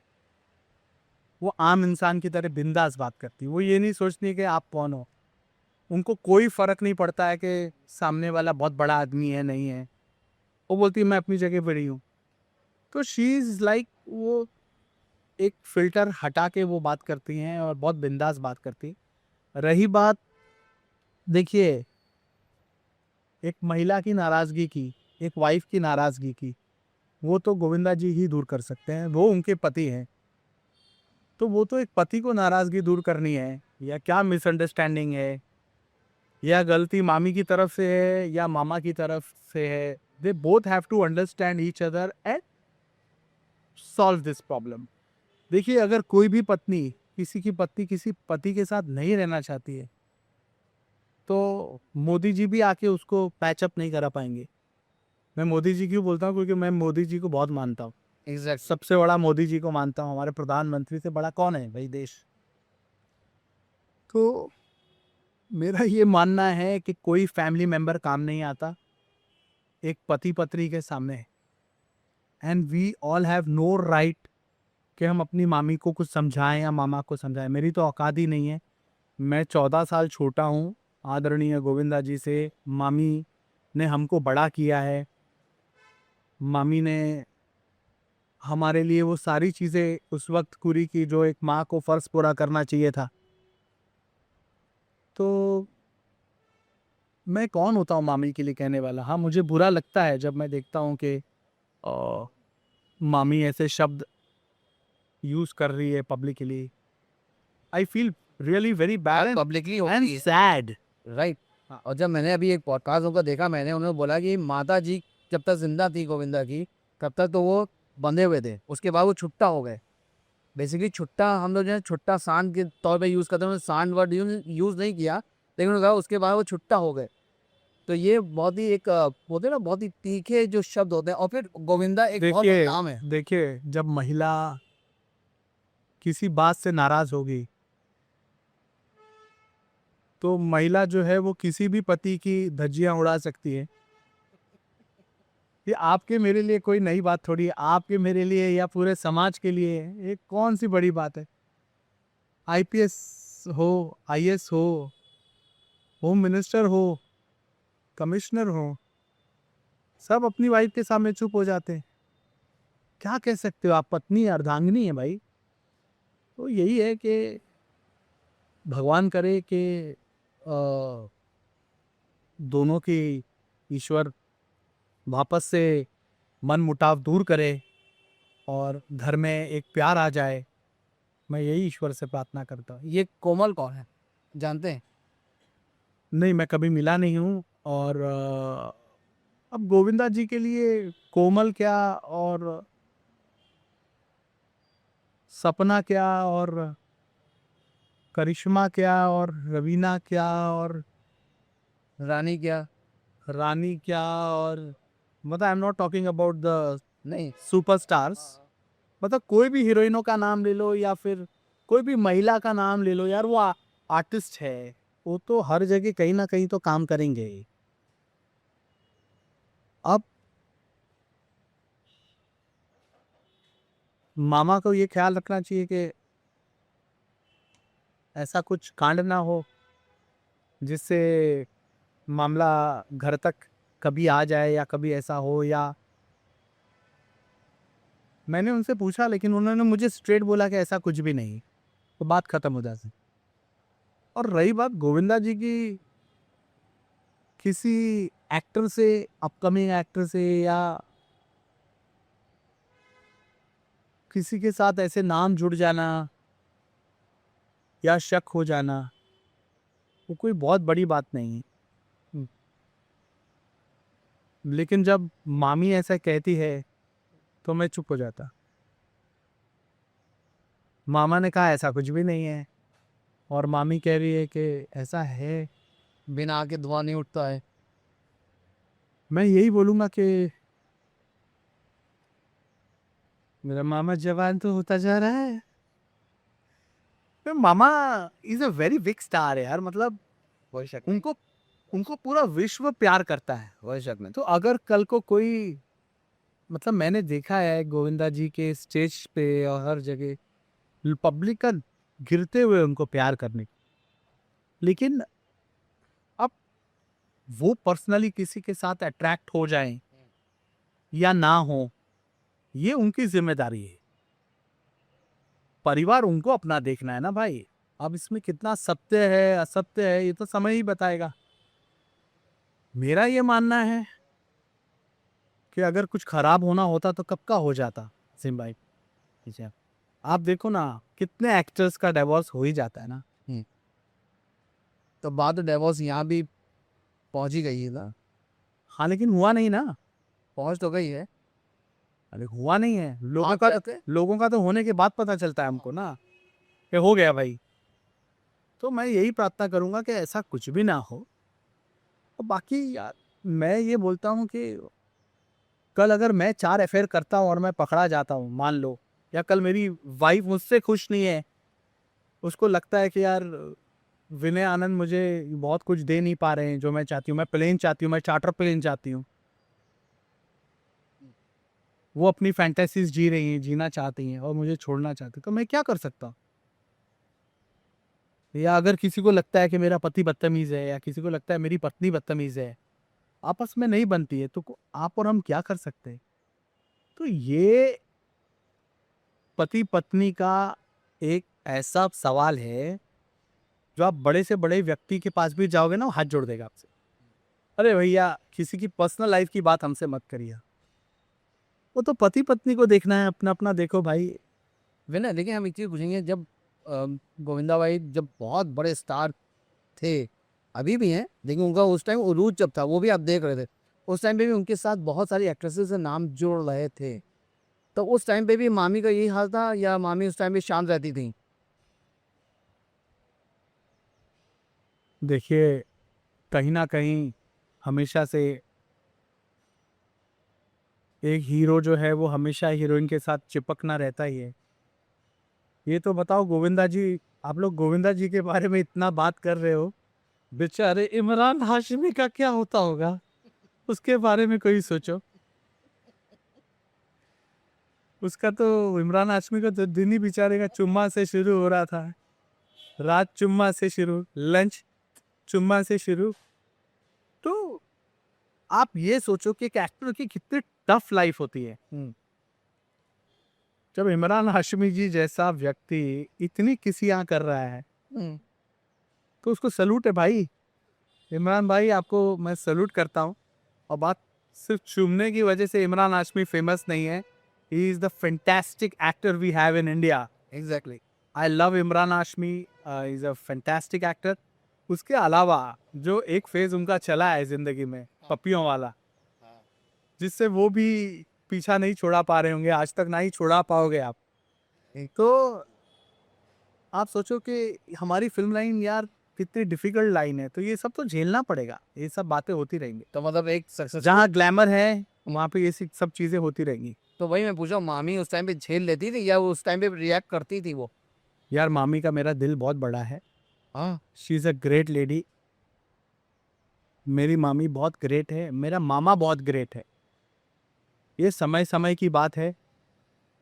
वो आम इंसान की तरह बिंदास बात करती हैं। वो ये नहीं सोचती कि आप कौन हो, उनको कोई फर्क नहीं पड़ता है कि सामने वाला बहुत बड़ा आदमी है नहीं है, वो बोलती है मैं अपनी जगह पर ही हूँ। तो शी इज़ लाइक वो एक फिल्टर हटा के वो बात करती हैं और बहुत बिंदास बात करती। रही बात, देखिए, एक महिला की नाराज़गी की, एक वाइफ की नाराज़गी की, वो तो गोविंदा जी ही दूर कर सकते हैं, वो उनके पति हैं। तो वो तो एक पति को नाराज़गी दूर करनी है, या क्या मिसअंडरस्टैंडिंग है, या गलती मामी की तरफ से है या मामा की तरफ से है, they both have to understand each other and solve this problem. देखिए, अगर कोई भी पत्नी किसी की पत्नी किसी पति के साथ नहीं रहना चाहती है, तो मोदी जी भी आके उसको पैचअप नहीं करा पाएंगे। मैं मोदी जी क्यों बोलता हूँ, क्योंकि मैं मोदी जी को बहुत मानता हूँ, एग्जैक्ट। सबसे बड़ा मोदी जी को मानता हूँ। हमारे प्रधानमंत्री से बड़ा कौन है भाई देश। तो मेरा ये मानना है कि कोई फैमिली मेंबर काम नहीं आता एक पति पत्नी के सामने, and we all have no right कि हम अपनी मामी को कुछ समझाएं या मामा को समझाएं। मेरी तो औकात ही नहीं है। मैं 14 साल छोटा हूँ आदरणीय गोविंदा जी से। मामी ने हमको बड़ा किया है, मामी ने हमारे लिए वो सारी चीज़ें उस वक्त पूरी की जो एक माँ को फ़र्ज़ पूरा करना चाहिए था। तो मैं कौन होता हूँ मामी के लिए कहने वाला। हाँ, मुझे बुरा लगता है जब मैं देखता हूँ कि मामी ऐसे शब्द यूज़ कर रही है publicly. I feel really very bad publicly and sad. Right. और जब मैंने अभी एक पॉडकास्ट उनका देखा, मैंने उन्हें बोला कि माता जी जब तक जिंदा थी गोविंदा की, तब तक तो वो बंधे हुए थे, उसके बाद वो छुट्टा हो गए। बेसिकली छुट्टा हम लोग जो है छुट्टा सांड के तौर पे यूज़ करते हैं, उन्होंने सांड वर्ड यूज़ नहीं किया, लेकिन उन्होंने कहा उसके बाद वो छुट्टा हो गए। तो ये बहुत ही एक बोलते हैं ना, बहुत ही तीखे जो शब्द होते हैं। और फिर गोविंदा एक बहुत देखिए, बड़ा नाम है। देखिए, जब महिला किसी बात से नाराज़ होगी, तो महिला जो है वो किसी भी पति की धज्जियां उड़ा सकती है। ये आपके मेरे लिए कोई नई बात थोड़ी है, आपके मेरे लिए या पूरे समाज के लिए ये कौन सी बड़ी बात है। आईपीएस हो, आईएएस हो, होम मिनिस्टर हो, कमिश्नर हो, सब अपनी वाइफ के सामने चुप हो जाते हैं। क्या कह सकते हो, आप पत्नी अर्धांगिनी है भाई। तो यही है कि भगवान करे कि दोनों की ईश्वर वापस से मन मुटाव दूर करे और घर में एक प्यार आ जाए। मैं यही ईश्वर से प्रार्थना करता हूँ। ये कोमल कौन है, जानते हैं? नहीं, मैं कभी मिला नहीं हूँ। और अब गोविंदा जी के लिए कोमल क्या और सपना क्या और करिश्मा क्या और रवीना क्या और रानी क्या? रानी क्या और मतलब I am not talking about the नहीं। सुपरस्टार्स। मतलब कोई भी हीरोइनों का नाम ले लो या फिर कोई भी महिला का नाम ले लो यार, वो आर्टिस्ट है, वो तो हर जगह कहीं ना कहीं तो काम करेंगे ही। अब मामा को ये ख्याल रखना चाहिए कि ऐसा कुछ कांड ना हो जिससे मामला घर तक कभी आ जाए या कभी ऐसा हो। या मैंने उनसे पूछा लेकिन उन्होंने मुझे स्ट्रेट बोला कि ऐसा कुछ भी नहीं, तो बात खत्म हो जाती। और रही बात गोविंदा जी की किसी एक्टर से, अपकमिंग एक्टर से या किसी के साथ ऐसे नाम जुड़ जाना या शक हो जाना, वो कोई बहुत बड़ी बात नहीं है। लेकिन जब मामी ऐसा कहती है तो मैं चुप हो जाता। मामा ने कहा ऐसा कुछ भी नहीं है और मामी कह रही है कि ऐसा है। बिना आके धुआं नहीं उठता है। मैं यही बोलूँगा कि मेरा मामा जवान तो होता जा रहा है। तो मामा is a very big star है यार। मतलब कोई शक उनको उनको पूरा विश्व प्यार करता है। कोई शक नहीं। तो अगर कल को कोई, मतलब मैंने देखा है गोविंदा जी के स्टेज पे और हर जगह पब्लिक का गिरते हुए उनको प्यार करने की। लेकिन अब वो पर्सनली किसी के साथ अट्रैक्ट हो जाएं या ना हो, ये उनकी जिम्मेदारी है। परिवार उनको अपना देखना है ना भाई। अब इसमें कितना सत्य है असत्य है ये तो समय ही बताएगा। मेरा ये मानना है कि अगर कुछ खराब होना होता तो कब का हो जाता सिम भाई। ठीक है, आप देखो ना कितने एक्टर्स का डिवोर्स हो ही जाता है ना। तो बात डिवोर्स यहाँ भी पहुँच ही गई है ना। हाँ लेकिन हुआ नहीं ना। पहुँच तो गई है। अरे हुआ नहीं है, लोगों हाँ, का कैसे? लोगों का तो होने के बाद पता चलता है हमको ना कि हो गया भाई। तो मैं यही प्रार्थना करूंगा कि ऐसा कुछ भी ना हो। और बाकी यार मैं ये बोलता हूँ कि कल अगर मैं 4 अफेयर करता हूँ और मैं पकड़ा जाता हूँ मान लो, या कल मेरी वाइफ मुझसे खुश नहीं है, उसको लगता है कि यार विनय आनंद मुझे बहुत कुछ दे नहीं पा रहे हैं जो मैं चाहती हूँ, मैं प्लेन चाहती हूँ, मैं चार्टर प्लेन चाहती हूँ, वो अपनी फैंटेसीज जी रही हैं, जीना चाहती हैं और मुझे छोड़ना चाहती हैं, तो मैं क्या कर सकता हूँ। या अगर किसी को लगता है कि मेरा पति बदतमीज है या किसी को लगता है मेरी पत्नी बदतमीज है, आपस में नहीं बनती है, तो आप और हम क्या कर सकते हैं। तो ये पति पत्नी का एक ऐसा सवाल है जो आप बड़े से बड़े व्यक्ति के पास भी जाओगे ना, वो हाथ जोड़ देगा आपसे। अरे भैया किसी की पर्सनल लाइफ की बात हमसे मत करिए। वो तो पति पत्नी को देखना है, अपना अपना देखो भाई। विनय, लेकिन हम एक चीज़ पूछेंगे, जब गोविंदा भाई जब बहुत बड़े स्टार थे, अभी भी हैं, लेकिन उनका उस टाइम उरूज जब था वो भी आप देख रहे थे, उस टाइम पे भी उनके साथ बहुत सारी एक्ट्रेसेस से नाम जोड़ रहे थे। तो उस टाइम पे भी मामी का यही हाल था या मामी उस टाइम पे शांत रहती थी? देखिए कहीं ना कहीं हमेशा से एक हीरो जो है वो हमेशा हीरोइन के साथ चिपकना रहता ही है। ये तो बताओ गोविंदा जी, आप लोग गोविंदा जी के बारे में इतना बात कर रहे हो, बेचारे इमरान हाशमी का क्या होता होगा, उसके बारे में कोई सोचो। उसका तो इमरान हाशमी का तो दिन ही बेचारे का चुम्मा से शुरू हो रहा था। रात चुम्मा से शुरू, लंच चुम्मा से शुरू। तो आप ये सोचो कि एक एक्टर की कितनी टफ लाइफ होती है। जब इमरान हाशमी जी जैसा व्यक्ति इतनी किसियां कर रहा है तो उसको सलूट है भाई। इमरान भाई आपको मैं सलूट करता हूँ। और बात सिर्फ चूमने की वजह से इमरान हाशमी फेमस नहीं है। He is the fantastic actor we have in India. Exactly. I love Imran Hashmi, is a fantastic actor. उसके अलावा जो एक फेज उनका चला है जिंदगी में पपियों वाला, जिससे वो भी पीछा नहीं छोड़ा पा रहे होंगे, आज तक ना ही छोड़ा पाओगे आप। तो आप सोचो कि हमारी फिल्म लाइन यार कितनी डिफिकल्ट लाइन है, तो ये सब तो झेलना पड़ेगा, ये सब बातें होती रहेंगी। तो मतलब एक सक्सेस, जहाँ ग्लैमर है वहाँ पे ये सब चीजें होती रहेंगी। तो वही मैं पूछा, मामी उस टाइम पे झेल लेती थी या उस टाइम पे रिएक्ट करती थी वो? यार मामी का मेरा दिल बहुत बड़ा है। हाँ। She is a great lady. मेरी मामी बहुत ग्रेट है, मेरा मामा बहुत ग्रेट है। ये समय समय की बात है।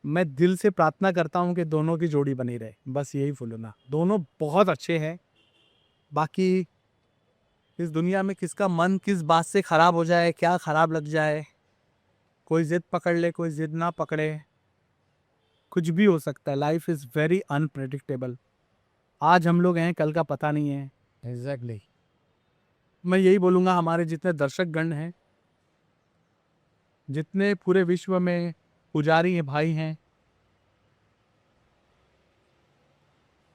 मैं दिल से प्रार्थना करता हूँ कि दोनों की जोड़ी बनी रहे, बस यही बोलूँगा। दोनों बहुत अच्छे हैं। बाकी इस दुनिया में किसका मन किस बात से खराब हो जाए, क्या खराब लग जाए, कोई जिद पकड़ ले कोई जिद ना पकड़े, कुछ भी हो सकता है। Life is very unpredictable. आज हम लोग हैं कल का पता नहीं है। एग्जैक्टली। मैं यही बोलूँगा हमारे जितने दर्शकगण हैं, जितने पूरे विश्व में पुजारी हैं, भाई हैं,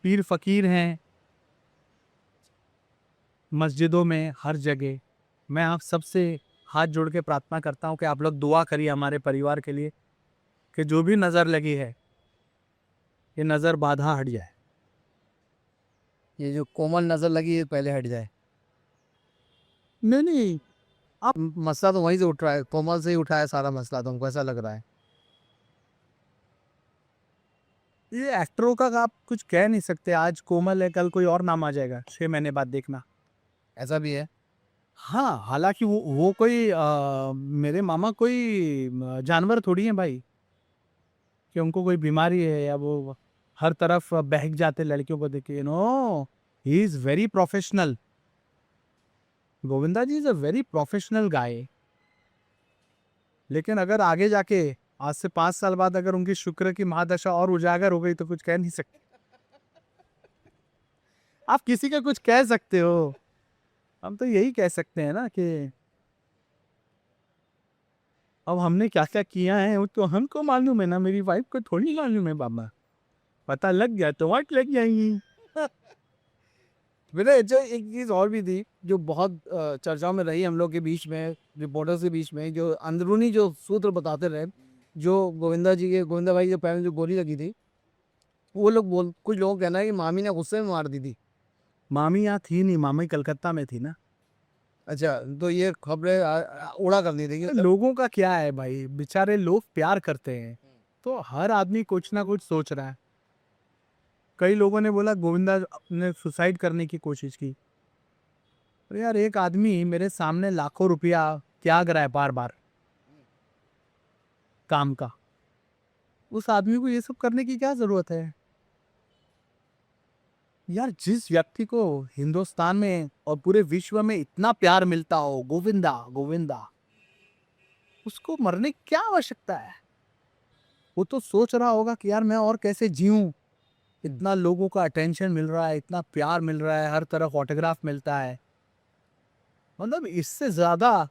पीर फकीर हैं, मस्जिदों में हर जगह, मैं आप सबसे हाथ जोड़ के प्रार्थना करता हूँ कि आप लोग दुआ करिए हमारे परिवार के लिए कि जो भी नज़र लगी है ये नज़र बाधा हट जाए। ये जो कोमल नजर लगी है पहले हट जाए। नहीं नहीं, मसला तो वहीं से उठ रहा है, कोमल से ही उठा है सारा मसला, तुमको ऐसा लग रहा है? ये एक्टरों का आप कुछ कह नहीं सकते। आज कोमल है कल कोई और नाम आ जाएगा, 6 महीने बाद देखना। ऐसा भी है। हाँ, हालाँकि वो कोई मेरे मामा कोई जानवर थोड़ी हैं भाई, कि उनको कोई बीमारी है या वो हर तरफ बहक जाते लड़कियों को देख के। No, he is very professional. Govinda ji is a very professional guy. लेकिन अगर आगे जाके आज से 5 साल बाद अगर उनकी शुक्र की महादशा और उजागर हो गई तो कुछ कह नहीं सकते। आप किसी का कुछ कह सकते हो, हम तो यही कह सकते हैं ना कि अब हमने क्या-क्या किया है वो तो हमको मालूम है ना, मेरी वाइफ को थोड़ी मालूम है बाबा। पता लग गया तो वाट लग जाएगी। मेरे जो एक चीज़ और भी थी जो बहुत चर्चाओं में रही हम लोग के बीच में, रिपोर्टर्स के बीच में, जो अंदरूनी जो सूत्र बताते रहे, जो गोविंदा भाई के पैर में जो गोली लगी थी, वो लोग बोल कुछ लोगों का कहना है कि मामी ने गुस्से में मार दी थी। मामी यहाँ थी नहीं, मामी कलकत्ता में थी ना। अच्छा, तो ये खबरें उड़ा कर दी थी कि लोगों का क्या है भाई, बेचारे लोग प्यार करते हैं, तो हर आदमी कुछ ना कुछ सोच रहा है। कई लोगों ने बोला गोविंदा ने सुसाइड करने की कोशिश की। अरे यार, एक आदमी मेरे सामने लाखों रुपया त्याग रहा है बार-बार काम का। उस आदमी को ये सब करने की क्या ज़रूरत है? यार, जिस व्यक्ति को हिंदुस्तान में और पूरे विश्व में इतना प्यार मिलता हो, गोविंदा, गोविंदा, उसको मरने की क्या आवश्यकता है? वो तो सोच रहा होगा कि यार मैं और कैसे जीऊँ? इतना लोगों का अटेंशन मिल रहा है, इतना प्यार मिल रहा है, हर तरफ ऑटोग्राफ मिलता है। मतलब इससे ज़्यादा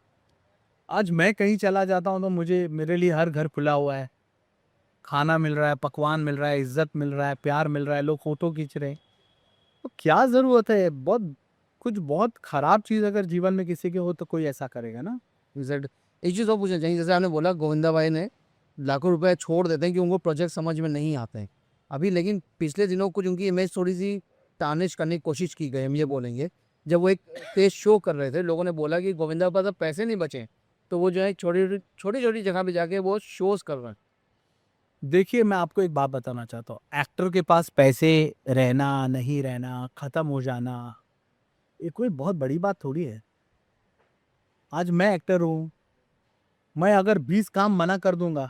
आज मैं कहीं चला जाता हूँ तो मुझे मेरे लिए हर घर खुला हुआ है। खाना मिल रहा है, पकवान मिल रहा है, इज़्ज़त मिल रहा है, प्यार मिल रहा है, लोग फ़ोटो खींच रहे हैं। तो क्या ज़रूरत है? बहुत खराब चीज़ अगर जीवन में किसी के हो तो कोई ऐसा करेगा ना? एग्जैक्ट एक चीज़ और पूछना चाहिए, जैसे आपने बोला गोविंदा भाई ने लाखों रुपए छोड़ देते हैं कि उनको प्रोजेक्ट समझ में नहीं आते हैं अभी, लेकिन पिछले दिनों कुछ उनकी इमेज थोड़ी सी टार्निश करने की कोशिश की गई, हम ये बोलेंगे। जब वो एक स्टेज शो कर रहे थे, लोगों ने बोला कि गोविंदा के पास अब पैसे नहीं बचे, तो वो जो है छोटी छोटी छोटी जगह पे जाके वो शोज कर रहे हैं। देखिए, मैं आपको एक बात बताना चाहता हूँ। एक्टर के पास पैसे रहना, नहीं रहना, ख़त्म हो जाना, ये कोई बहुत बड़ी बात थोड़ी है। आज मैं एक्टर हूँ, मैं अगर 20 काम मना कर दूँगा,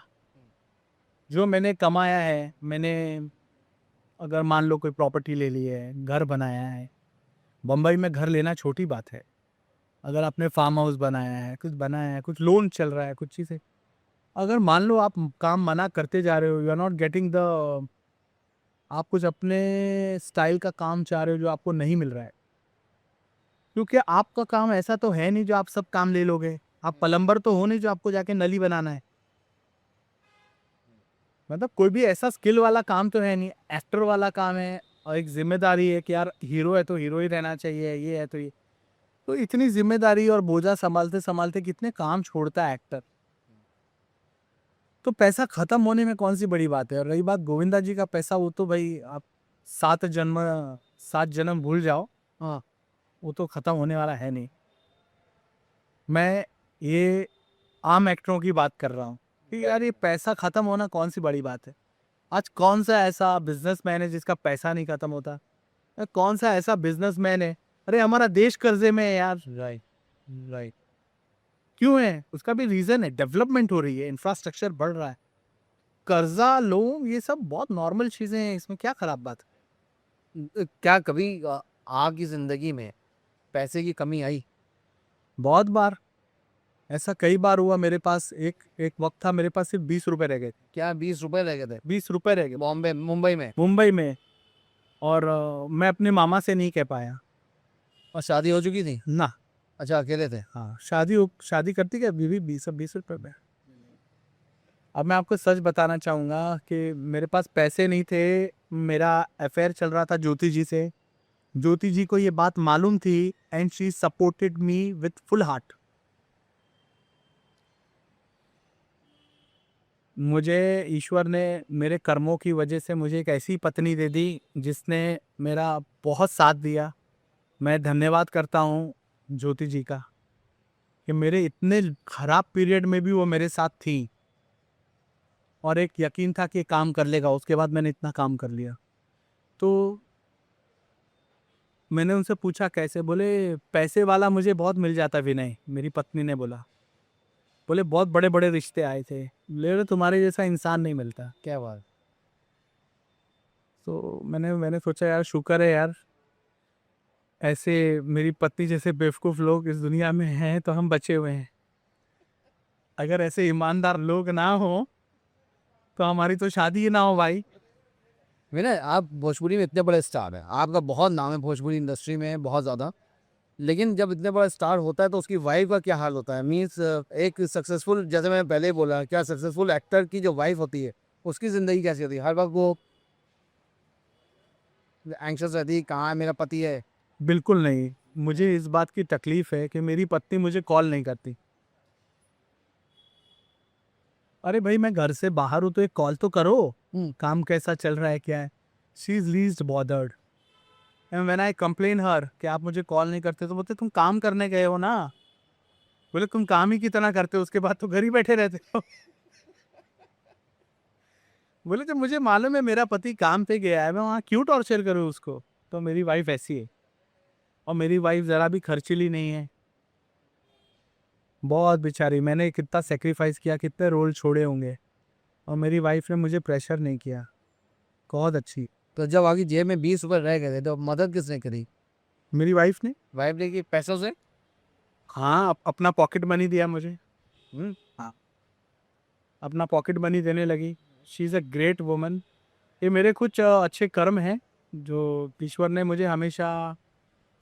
जो मैंने कमाया है, मैंने अगर मान लो कोई प्रॉपर्टी ले ली है, घर बनाया है, बम्बई में घर लेना छोटी बात है। अगर आपने फार्म हाउस बनाया है, कुछ लोन चल रहा है, कुछ चीज़ें, अगर मान लो आप काम मना करते जा रहे हो, you are not getting the, आप कुछ अपने स्टाइल का काम चाह रहे हो जो आपको नहीं मिल रहा है, क्योंकि आपका काम ऐसा तो है नहीं जो आप सब काम ले लोगे। आप प्लम्बर तो हो नहीं जो आपको जाके नली बनाना है। मतलब कोई भी ऐसा स्किल वाला काम तो है नहीं, एक्टर वाला काम है और एक ज़िम्मेदारी है कि यार हीरो है तो हीरो ही रहना चाहिए, ये है तो ये। तो इतनी ज़िम्मेदारी और बोझा सँभालते-सँभालते कितने काम छोड़ता है एक्टर। तो पैसा खत्म होने में कौन-सी बड़ी बात है। और रही बात गोविंदा जी का पैसा, वो तो भाई आप 7 जन्म 7 जन्म भूल जाओ, हाँ, वो तो खत्म होने वाला है नहीं। मैं ये आम एक्टरों की बात कर रहा हूँ कि यार ये पैसा खत्म होना कौन-सी बड़ी बात है। आज कौन-सा ऐसा बिज़नेसमैन है जिसका पैसा नहीं खत्म होता? कौन-सा ऐसा बिज़नेसमैन है, अरे हमारा देश कर्ज़े में है यार। Right, right. क्यों है? उसका भी रीज़न है, डेवलपमेंट हो रही है, इंफ्रास्ट्रक्चर बढ़ रहा है। कर्ज़ा लो, ये सब बहुत नॉर्मल चीज़ें हैं, इसमें क्या खराब बात है? क्या कभी आपकी जिंदगी में पैसे की कमी आई? बहुत बार, ऐसा कई बार हुआ। मेरे पास एक एक वक़्त था, मेरे पास सिर्फ़ ₹20 रह गए थे। क्या 20 रुपए रह गए थे ₹20 रह गए, बॉम्बे मुंबई में? मुंबई में। और मैं अपने मामा से नहीं कह पाया। और शादी हो चुकी थी? ना, अच्छा, अकेले थे? हाँ, शादी करती क्या बीवी, 20 में। अब मैं आपको सच बताना चाहूँगा कि मेरे पास पैसे नहीं थे, मेरा अफ़ेयर चल रहा था ज्योति जी से। ज्योति जी को ये बात मालूम थी and she supported me with full heart. मुझे ईश्वर ने मेरे कर्मों की वजह से मुझे एक ऐसी पत्नी दे दी जिसने मेरा बहुत साथ दिया। मैं धन्यवाद करता हूँ ज्योति जी का कि मेरे इतने खराब पीरियड में भी वो मेरे साथ थी और एक यकीन था कि ये काम कर लेगा। उसके बाद मैंने इतना काम कर लिया। तो मैंने उनसे पूछा कैसे, बोले पैसे वाला मुझे बहुत मिल जाता विनय, मेरी पत्नी ने बोला। बोले बहुत बड़े बड़े रिश्ते आए थे, ले तुम्हारे जैसा इंसान नहीं मिलता। क्या बात। तो मैंने सोचा यार शुक्र है यार, ऐसे मेरी पत्नी जैसे बेवकूफ़ लोग इस दुनिया में हैं तो हम बचे हुए हैं। अगर ऐसे ईमानदार लोग ना हो तो हमारी तो शादी ही ना हो भाई। विनय, आप भोजपुरी में इतने बड़े स्टार हैं, आपका बहुत नाम है भोजपुरी इंडस्ट्री में, बहुत ज़्यादा। लेकिन जब इतने बड़ा स्टार होता है तो उसकी वाइफ का क्या हाल होता है? मीन्स एक सक्सेसफुल, जैसे मैंने पहले ही बोला, क्या सक्सेसफुल एक्टर की जो वाइफ होती है उसकी ज़िंदगी कैसी होती है? हर वक्त वो एंग्शियस रहती है, कहाँ है मेरा पति है। बिल्कुल नहीं, मुझे इस बात की तकलीफ है कि मेरी पत्नी मुझे कॉल नहीं करती। अरे भाई मैं घर से बाहर हूँ तो एक कॉल तो करो, काम कैसा चल रहा है क्या है। She is least bothered and when I complain her कि आप मुझे कॉल नहीं करते, तो बोलते तुम काम करने गए हो ना। बोले तुम काम ही कितना करते हो, उसके बाद तो घर ही बैठे रहते हो। बोले जब मुझे मालूम है मेरा पति काम पे गया है, मैं वहाँ क्यों टॉर्चर करूँ उसको। तो मेरी वाइफ ऐसी है, और मेरी वाइफ ज़रा भी खर्चीली नहीं है। बहुत बेचारी, मैंने कितना सेक्रीफाइस किया, कितने रोल छोड़े होंगे, और मेरी वाइफ ने मुझे प्रेशर नहीं किया। बहुत अच्छी। तो जब आपकी जेब में 20 रुपये रह गए थे तो मदद किसने करी? मेरी वाइफ ने, वाइफ ने की पैसों से? हाँ, अपना पॉकेट मनी दिया मुझे। हम्म। हाँ, अपना पॉकेट मनी देने लगी। She is a great woman. ये मेरे कुछ अच्छे कर्म हैं जो ईश्वर ने मुझे हमेशा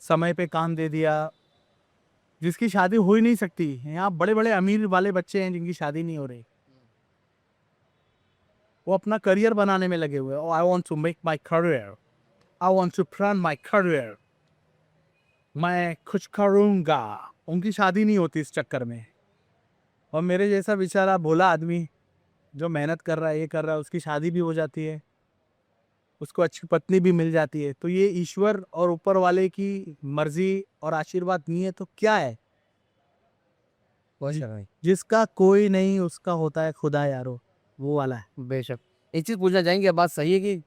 समय पे काम दे दिया। जिसकी शादी हो ही नहीं सकती, यहाँ बड़े बड़े अमीर वाले बच्चे हैं जिनकी शादी नहीं हो रही, वो अपना करियर बनाने में लगे हुए हैं। I want to make my career, I want to plan my career, मैं कुछ करूँगा। उनकी शादी नहीं होती इस चक्कर में। और मेरे जैसा बेचारा भोला आदमी जो मेहनत कर रहा है, ये कर रहा है, उसकी शादी भी हो जाती है, उसको अच्छी पत्नी भी मिल जाती है। तो ये ईश्वर और ऊपर वाले की मर्जी और आशीर्वाद नहीं है तो क्या है। जिसका कोई नहीं उसका होता है खुदा यारो, वो वाला है। बेशक। एक चीज़ पूछना चाहेंगे, बात सही है कि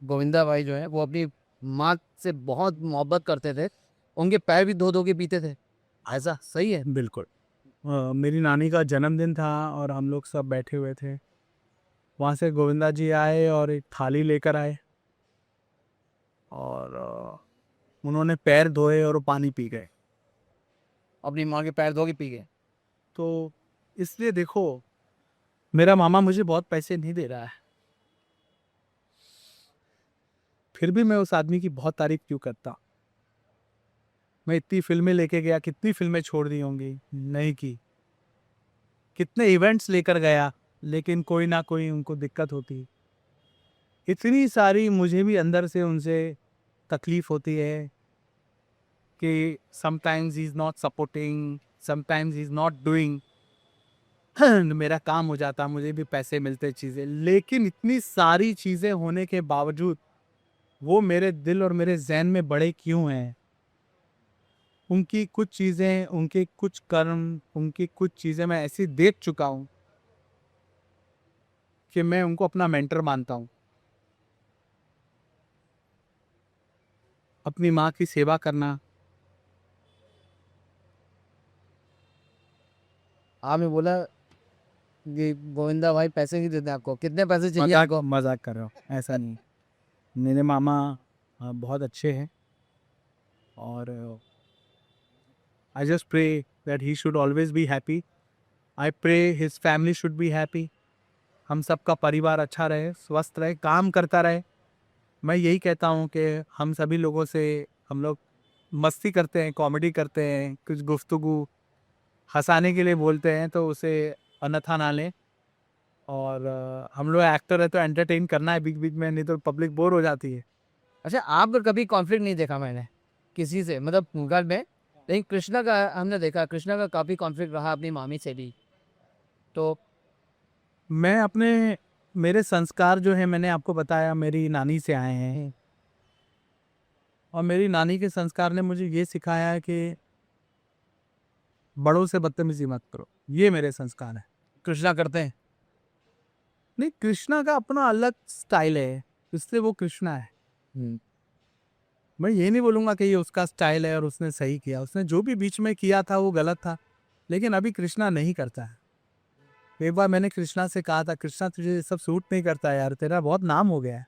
गोविंदा भाई जो है वो अपनी माँ से बहुत मोहब्बत करते थे, उनके पैर भी धो धो के पीते थे, ऐसा सही है? बिल्कुल। मेरी नानी का जन्मदिन था और हम लोग सब बैठे हुए थे, वहाँ से गोविंदा जी आए और एक थाली लेकर आए, और उन्होंने पैर धोए और पानी पी गए। अपनी माँ के पैर धो के पी गए? तो इसलिए देखो, मेरा मामा मुझे बहुत पैसे नहीं दे रहा है, फिर भी मैं उस आदमी की बहुत तारीफ क्यों करता। मैं इतनी फिल्में लेके गया, कितनी फिल्में छोड़ दी होंगी, नहीं की। कितने इवेंट्स लेकर गया, लेकिन कोई ना कोई उनको दिक्कत होती। इतनी सारी मुझे भी अंदर से उनसे तकलीफ होती है कि sometimes he is not supporting, sometimes he is not doing. मेरा काम हो जाता, मुझे भी पैसे मिलते चीज़ें, लेकिन इतनी सारी चीज़ें होने के बावजूद वो मेरे दिल और मेरे जहन में बड़े क्यों हैं। उनकी कुछ चीज़ें, उनके कुछ कर्म, उनकी कुछ चीज़ें मैं ऐसी देख चुका हूँ कि मैं उनको अपना मेंटर मानता हूँ। अपनी माँ की सेवा करना। आपने बोला कि गोविंदा भाई पैसे नहीं देते आपको, कितने पैसे चाहिए मजाक आपको? मजाक कर रहा हूँ, ऐसा नहीं। मेरे मामा बहुत अच्छे हैं, और I just pray that he should always be happy. I pray his family should be happy. हम सबका परिवार अच्छा रहे, स्वस्थ रहे, काम करता रहे। मैं यही कहता हूँ कि हम सभी लोगों से, हम लोग मस्ती करते हैं, कॉमेडी करते हैं, कुछ गुफ्तगू हंसाने के लिए बोलते हैं, तो उसे अन्यथा ना लें। और हम लोग एक्टर है तो एंटरटेन करना है बीच बीच में, नहीं तो पब्लिक बोर हो जाती है। अच्छा, आप पर कभी कॉन्फ्लिक्ट नहीं देखा मैंने किसी से, मतलब घर में। लेकिन कृष्णा का हमने देखा, कृष्णा का काफ़ी कॉन्फ्लिक्ट रहा अपनी मामी से भी। तो मैं अपने, मेरे संस्कार जो है मैंने आपको बताया मेरी नानी से आए हैं, और मेरी नानी के संस्कार ने मुझे ये सिखाया है कि बड़ों से बदतमीजी मत करो। ये मेरे संस्कार है। कृष्णा करते हैं? नहीं, कृष्णा का अपना अलग स्टाइल है, इसलिए वो कृष्णा है। मैं ये नहीं बोलूँगा कि ये उसका स्टाइल है और उसने सही किया, उसने जो भी बीच में किया था वो गलत था, लेकिन अभी कृष्णा नहीं करता है। एक बार मैंने कृष्णा से कहा था, कृष्णा तुझे ये सब सूट नहीं करता यार, तेरा बहुत नाम हो गया है,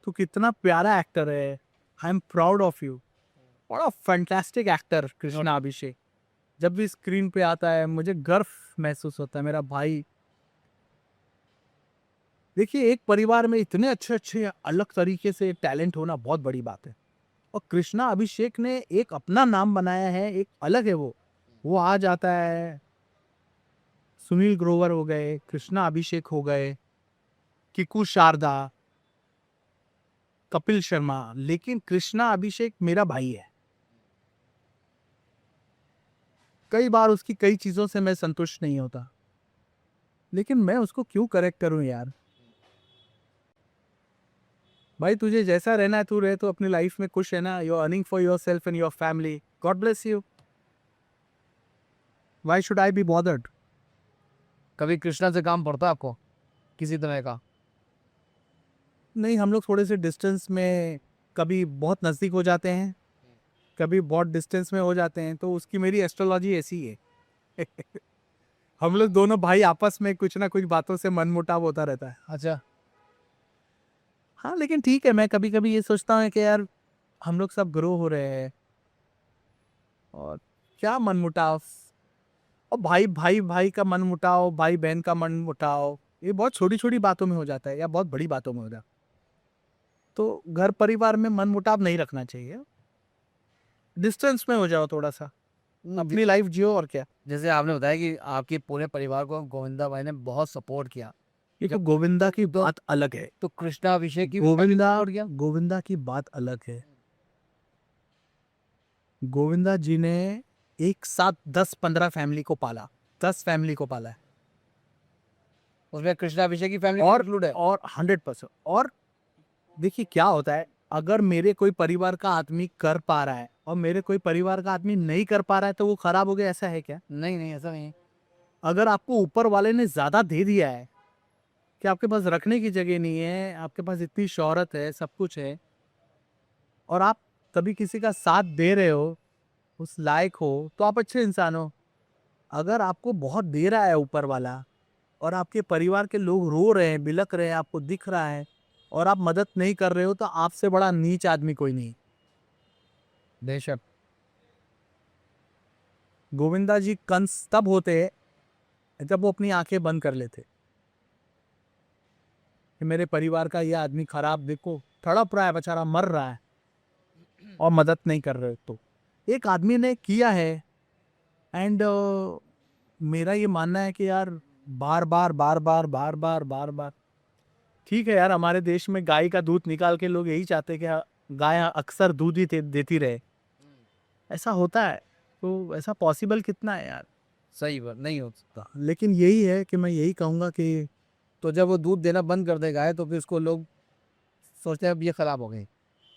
तू कितना प्यारा एक्टर है, I am proud of you, बड़ा फैंटास्टिक एक्टर कृष्णा अभिषेक। जब भी स्क्रीन पे आता है मुझे गर्व महसूस होता है, मेरा भाई। देखिए, एक परिवार में इतने अच्छे अच्छे अलग तरीके से टैलेंट होना बहुत बड़ी बात है, और कृष्णा अभिषेक ने एक अपना नाम बनाया है, एक अलग है वो आ जाता है। सुनील ग्रोवर हो गए, कृष्णा अभिषेक हो गए, किकू शारदा, कपिल शर्मा, लेकिन कृष्णा अभिषेक मेरा भाई है। कई बार उसकी कई चीजों से मैं संतुष्ट नहीं होता, लेकिन मैं उसको क्यों करेक्ट करूं यार। भाई तुझे जैसा रहना है तू रहे, तो अपनी लाइफ में खुश रहना, you are earning for yourself and your family, God bless you, why should I be bothered. कभी कृष्णा से काम पड़ता है आपको किसी तरह का? नहीं, हम लोग थोड़े से डिस्टेंस में, कभी बहुत नज़दीक हो जाते हैं, कभी बहुत डिस्टेंस में हो जाते हैं, तो उसकी मेरी एस्ट्रोलॉजी ऐसी है। हम लोग दोनों भाई आपस में कुछ ना कुछ बातों से मनमुटाव होता रहता है। अच्छा। हाँ, लेकिन ठीक है, मैं कभी कभी ये सोचता हूँ कि यार हम लोग सब ग्रो हो रहे हैं, और क्या मनमुटाव, और भाई भाई भाई का मनमुटाव, भाई बहन का मनमुटाव, ये बहुत छोटी छोटी बातों में हो जाता है या बहुत बड़ी बातों में हो जाता है। तो घर परिवार में मनमुटाव नहीं रखना चाहिए, डिस्टेंस में हो जाओ थोड़ा सा, अपनी लाइफ जियो, और क्या। जैसे आपने बताया कि आपके पूरे परिवार को गोविंदा भाई ने बहुत सपोर्ट किया, ये तो गोविंदा की बात अलग है, तो कृष्णा अभिषेक की गोविंदा की बात अलग है। गोविंदा जी ने एक साथ 10-15 फैमिली को पाला, 10 फैमिली को पाला है, उसमें कृष्णा अभिषेक की फैमिली और इंक्लूड है। और 100%। और देखिए क्या होता है, अगर मेरे कोई परिवार का आदमी कर पा रहा है और मेरे कोई परिवार का आदमी नहीं कर पा रहा है, तो वो खराब हो गया, ऐसा है क्या? नहीं नहीं, ऐसा नहीं है। अगर आपको ऊपर वाले ने ज्यादा दे दिया है कि आपके पास रखने की जगह नहीं है, आपके पास इतनी शोहरत है, सब कुछ है, और आप कभी किसी का साथ दे रहे हो, उस लायक हो, तो आप अच्छे इंसान हो। अगर आपको बहुत दे रहा है ऊपर वाला, और आपके परिवार के लोग रो रहे हैं, बिलक रहे हैं, आपको दिख रहा है, और आप मदद नहीं कर रहे हो, तो आपसे बड़ा नीच आदमी कोई नहीं। बेशक। गोविंदा जी कंस तब होते हैं जब वो अपनी आंखें बंद कर लेते कि मेरे परिवार का ये आदमी खराब, देखो तड़प रहा है बेचारा, मर रहा है, और मदद नहीं कर रहे। तो एक आदमी ने किया है, एंड मेरा ये मानना है कि यार बार बार बार बार बार बार बार बार, ठीक है यार, हमारे देश में गाय का दूध निकाल के लोग यही चाहते हैं कि गाय अक्सर दूध ही देती रहे, ऐसा होता है, तो ऐसा पॉसिबल कितना है यार। सही बात, नहीं हो सकता। लेकिन यही है कि मैं यही कहूँगा कि तो जब वो दूध देना बंद कर देगा है, तो फिर उसको लोग सोचते हैं अब ये खराब हो गई,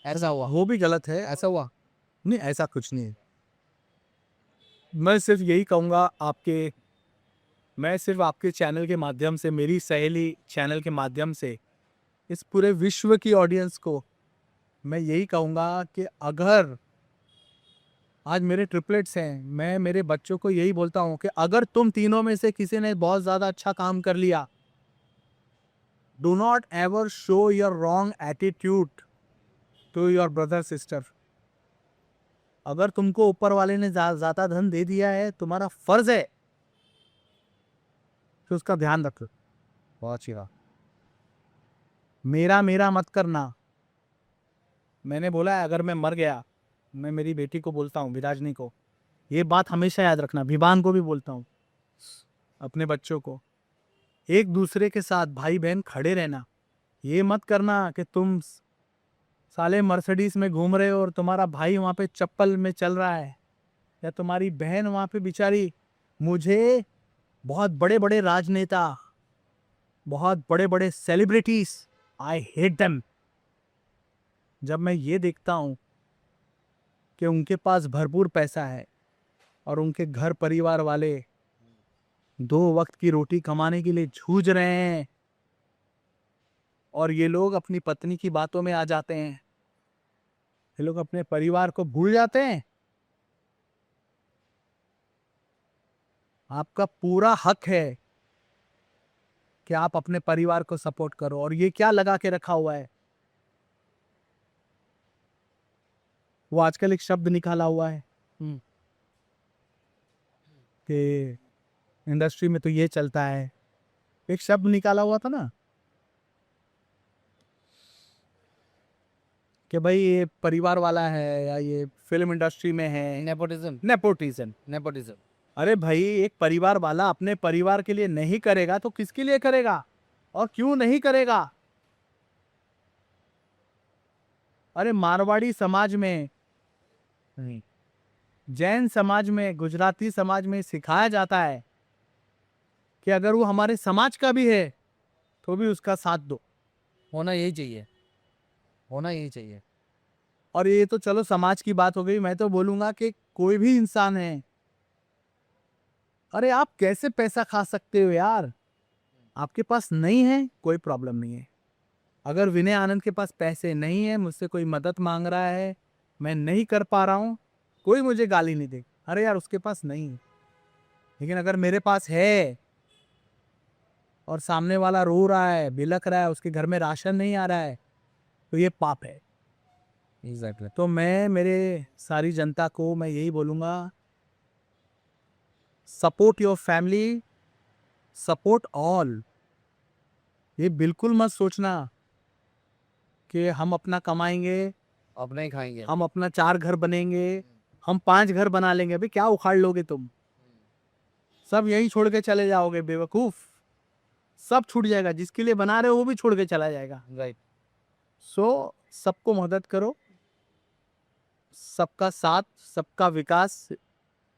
ऐसा हुआ? वो भी गलत है। ऐसा हुआ? नहीं, ऐसा कुछ नहीं है। मैं सिर्फ यही कहूँगा मैं सिर्फ आपके चैनल के माध्यम से, मेरी सहेली चैनल के माध्यम से, इस पूरे विश्व की ऑडियंस को मैं यही कहूँगा कि अगर आज मेरे ट्रिपलेट्स हैं, मैं मेरे बच्चों को यही बोलता हूँ कि अगर तुम तीनों में से किसी ने बहुत ज़्यादा अच्छा काम कर लिया, do not ever show your wrong attitude to your brother sister. अगर तुमको ऊपर वाले ने ज़्यादा धन दे दिया है, तुम्हारा फर्ज है कि उसका ध्यान रखो। बहुत अच्छी बात। मेरा मेरा मत करना। मैंने बोला है, अगर मैं मर गया, मैं मेरी बेटी को बोलता हूँ, विराजनी को, ये बात हमेशा याद रखना, विवान को भी बोलता हूँ, अपने बच्चों को, एक दूसरे के साथ भाई बहन खड़े रहना। ये मत करना कि तुम साले मर्सिडीज में घूम रहे हो और तुम्हारा भाई वहाँ पे चप्पल में चल रहा है, या तुम्हारी बहन वहाँ पे बेचारी। मुझे बहुत बड़े बड़े राजनेता, बहुत बड़े बड़े सेलिब्रिटीज, आई हेट देम। जब मैं ये देखता हूँ कि उनके पास भरपूर पैसा है और उनके घर परिवार वाले 2 वक्त की रोटी कमाने के लिए जूझ रहे हैं, और ये लोग अपनी पत्नी की बातों में आ जाते हैं, ये लोग अपने परिवार को भूल जाते हैं। आपका पूरा हक है कि आप अपने परिवार को सपोर्ट करो। और ये क्या लगा के रखा हुआ है, वो आजकल एक शब्द निकाला हुआ है कि इंडस्ट्री में तो ये चलता है, एक शब्द निकाला हुआ था ना कि भाई ये परिवार वाला है या ये फिल्म इंडस्ट्री में है, नेपोटिज्म। नेपोटिज्म। नेपोटिज्म। अरे भाई, एक परिवार वाला अपने परिवार के लिए नहीं करेगा तो किसके लिए करेगा, और क्यों नहीं करेगा? अरे मारवाड़ी समाज में, जैन समाज में, गुजराती समाज में सिखाया जाता है कि अगर वो हमारे समाज का भी है तो भी उसका साथ दो। होना यही चाहिए, होना यही चाहिए। और ये तो चलो समाज की बात हो गई, मैं तो बोलूंगा कि कोई भी इंसान है, अरे आप कैसे पैसा खा सकते हो यार? आपके पास नहीं है कोई प्रॉब्लम नहीं है। अगर विनय आनंद के पास पैसे नहीं है, मुझसे कोई मदद मांग रहा है, मैं नहीं कर पा रहा हूं, कोई मुझे गाली नहीं देगा, अरे यार उसके पास नहीं है। लेकिन अगर मेरे पास है और सामने वाला रो रहा है, बिलख रहा है, उसके घर में राशन नहीं आ रहा है, तो ये पाप है। एग्जैक्टली। तो मैं मेरे सारी जनता को मैं यही बोलूंगा, support your family, support all. ये बिल्कुल मत सोचना कि हम अपना कमाएंगे, अपने ही खाएंगे। हम अपना 4 घर बनेंगे, हम 5 घर बना लेंगे। अभी क्या उखाड़ लोगे तुम? सब यहीं छोड़ के चले जाओगे बेवकूफ। सब छूट जाएगा, जिसके लिए बना रहे हो वो भी छोड़ के चला जाएगा। राइट। सो सबको मदद करो, सबका साथ, सबका विकास,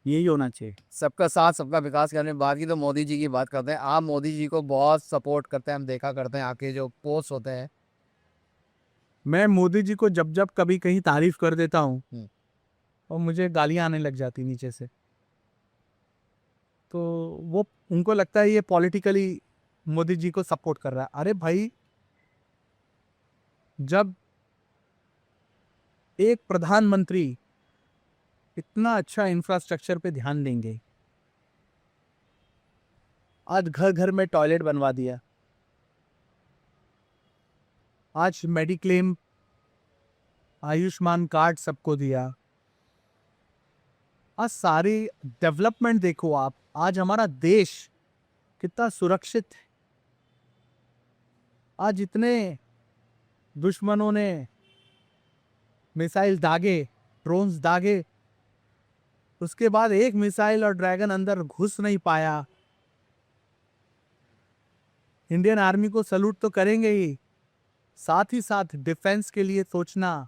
यही होना चाहिए। सबका साथ सबका विकास करने बात की तो मोदी जी की बात करते हैं। आप मोदी जी को बहुत सपोर्ट करते हैं, हम देखा करते हैं आपके जो पोस्ट होते हैं। मैं मोदी जी को जब जब कभी कहीं तारीफ कर देता हूँ और मुझे गालियां आने लग जाती नीचे से, तो वो उनको लगता है ये पॉलिटिकली मोदी जी को सपोर्ट कर रहा है। अरे भाई, जब एक प्रधानमंत्री इतना अच्छा इंफ्रास्ट्रक्चर पे ध्यान देंगे, आज घर घर में टॉयलेट बनवा दिया, आज मेडिक्लेम, आयुष्मान कार्ड सबको दिया, आज सारी डेवलपमेंट देखो आप, आज हमारा देश कितना सुरक्षित है। आज इतने दुश्मनों ने मिसाइल दागे, ड्रोन्स दागे, उसके बाद एक मिसाइल और ड्रैगन अंदर घुस नहीं पाया। इंडियन आर्मी को सलूट तो करेंगे ही, साथ ही साथ डिफेंस के लिए सोचना,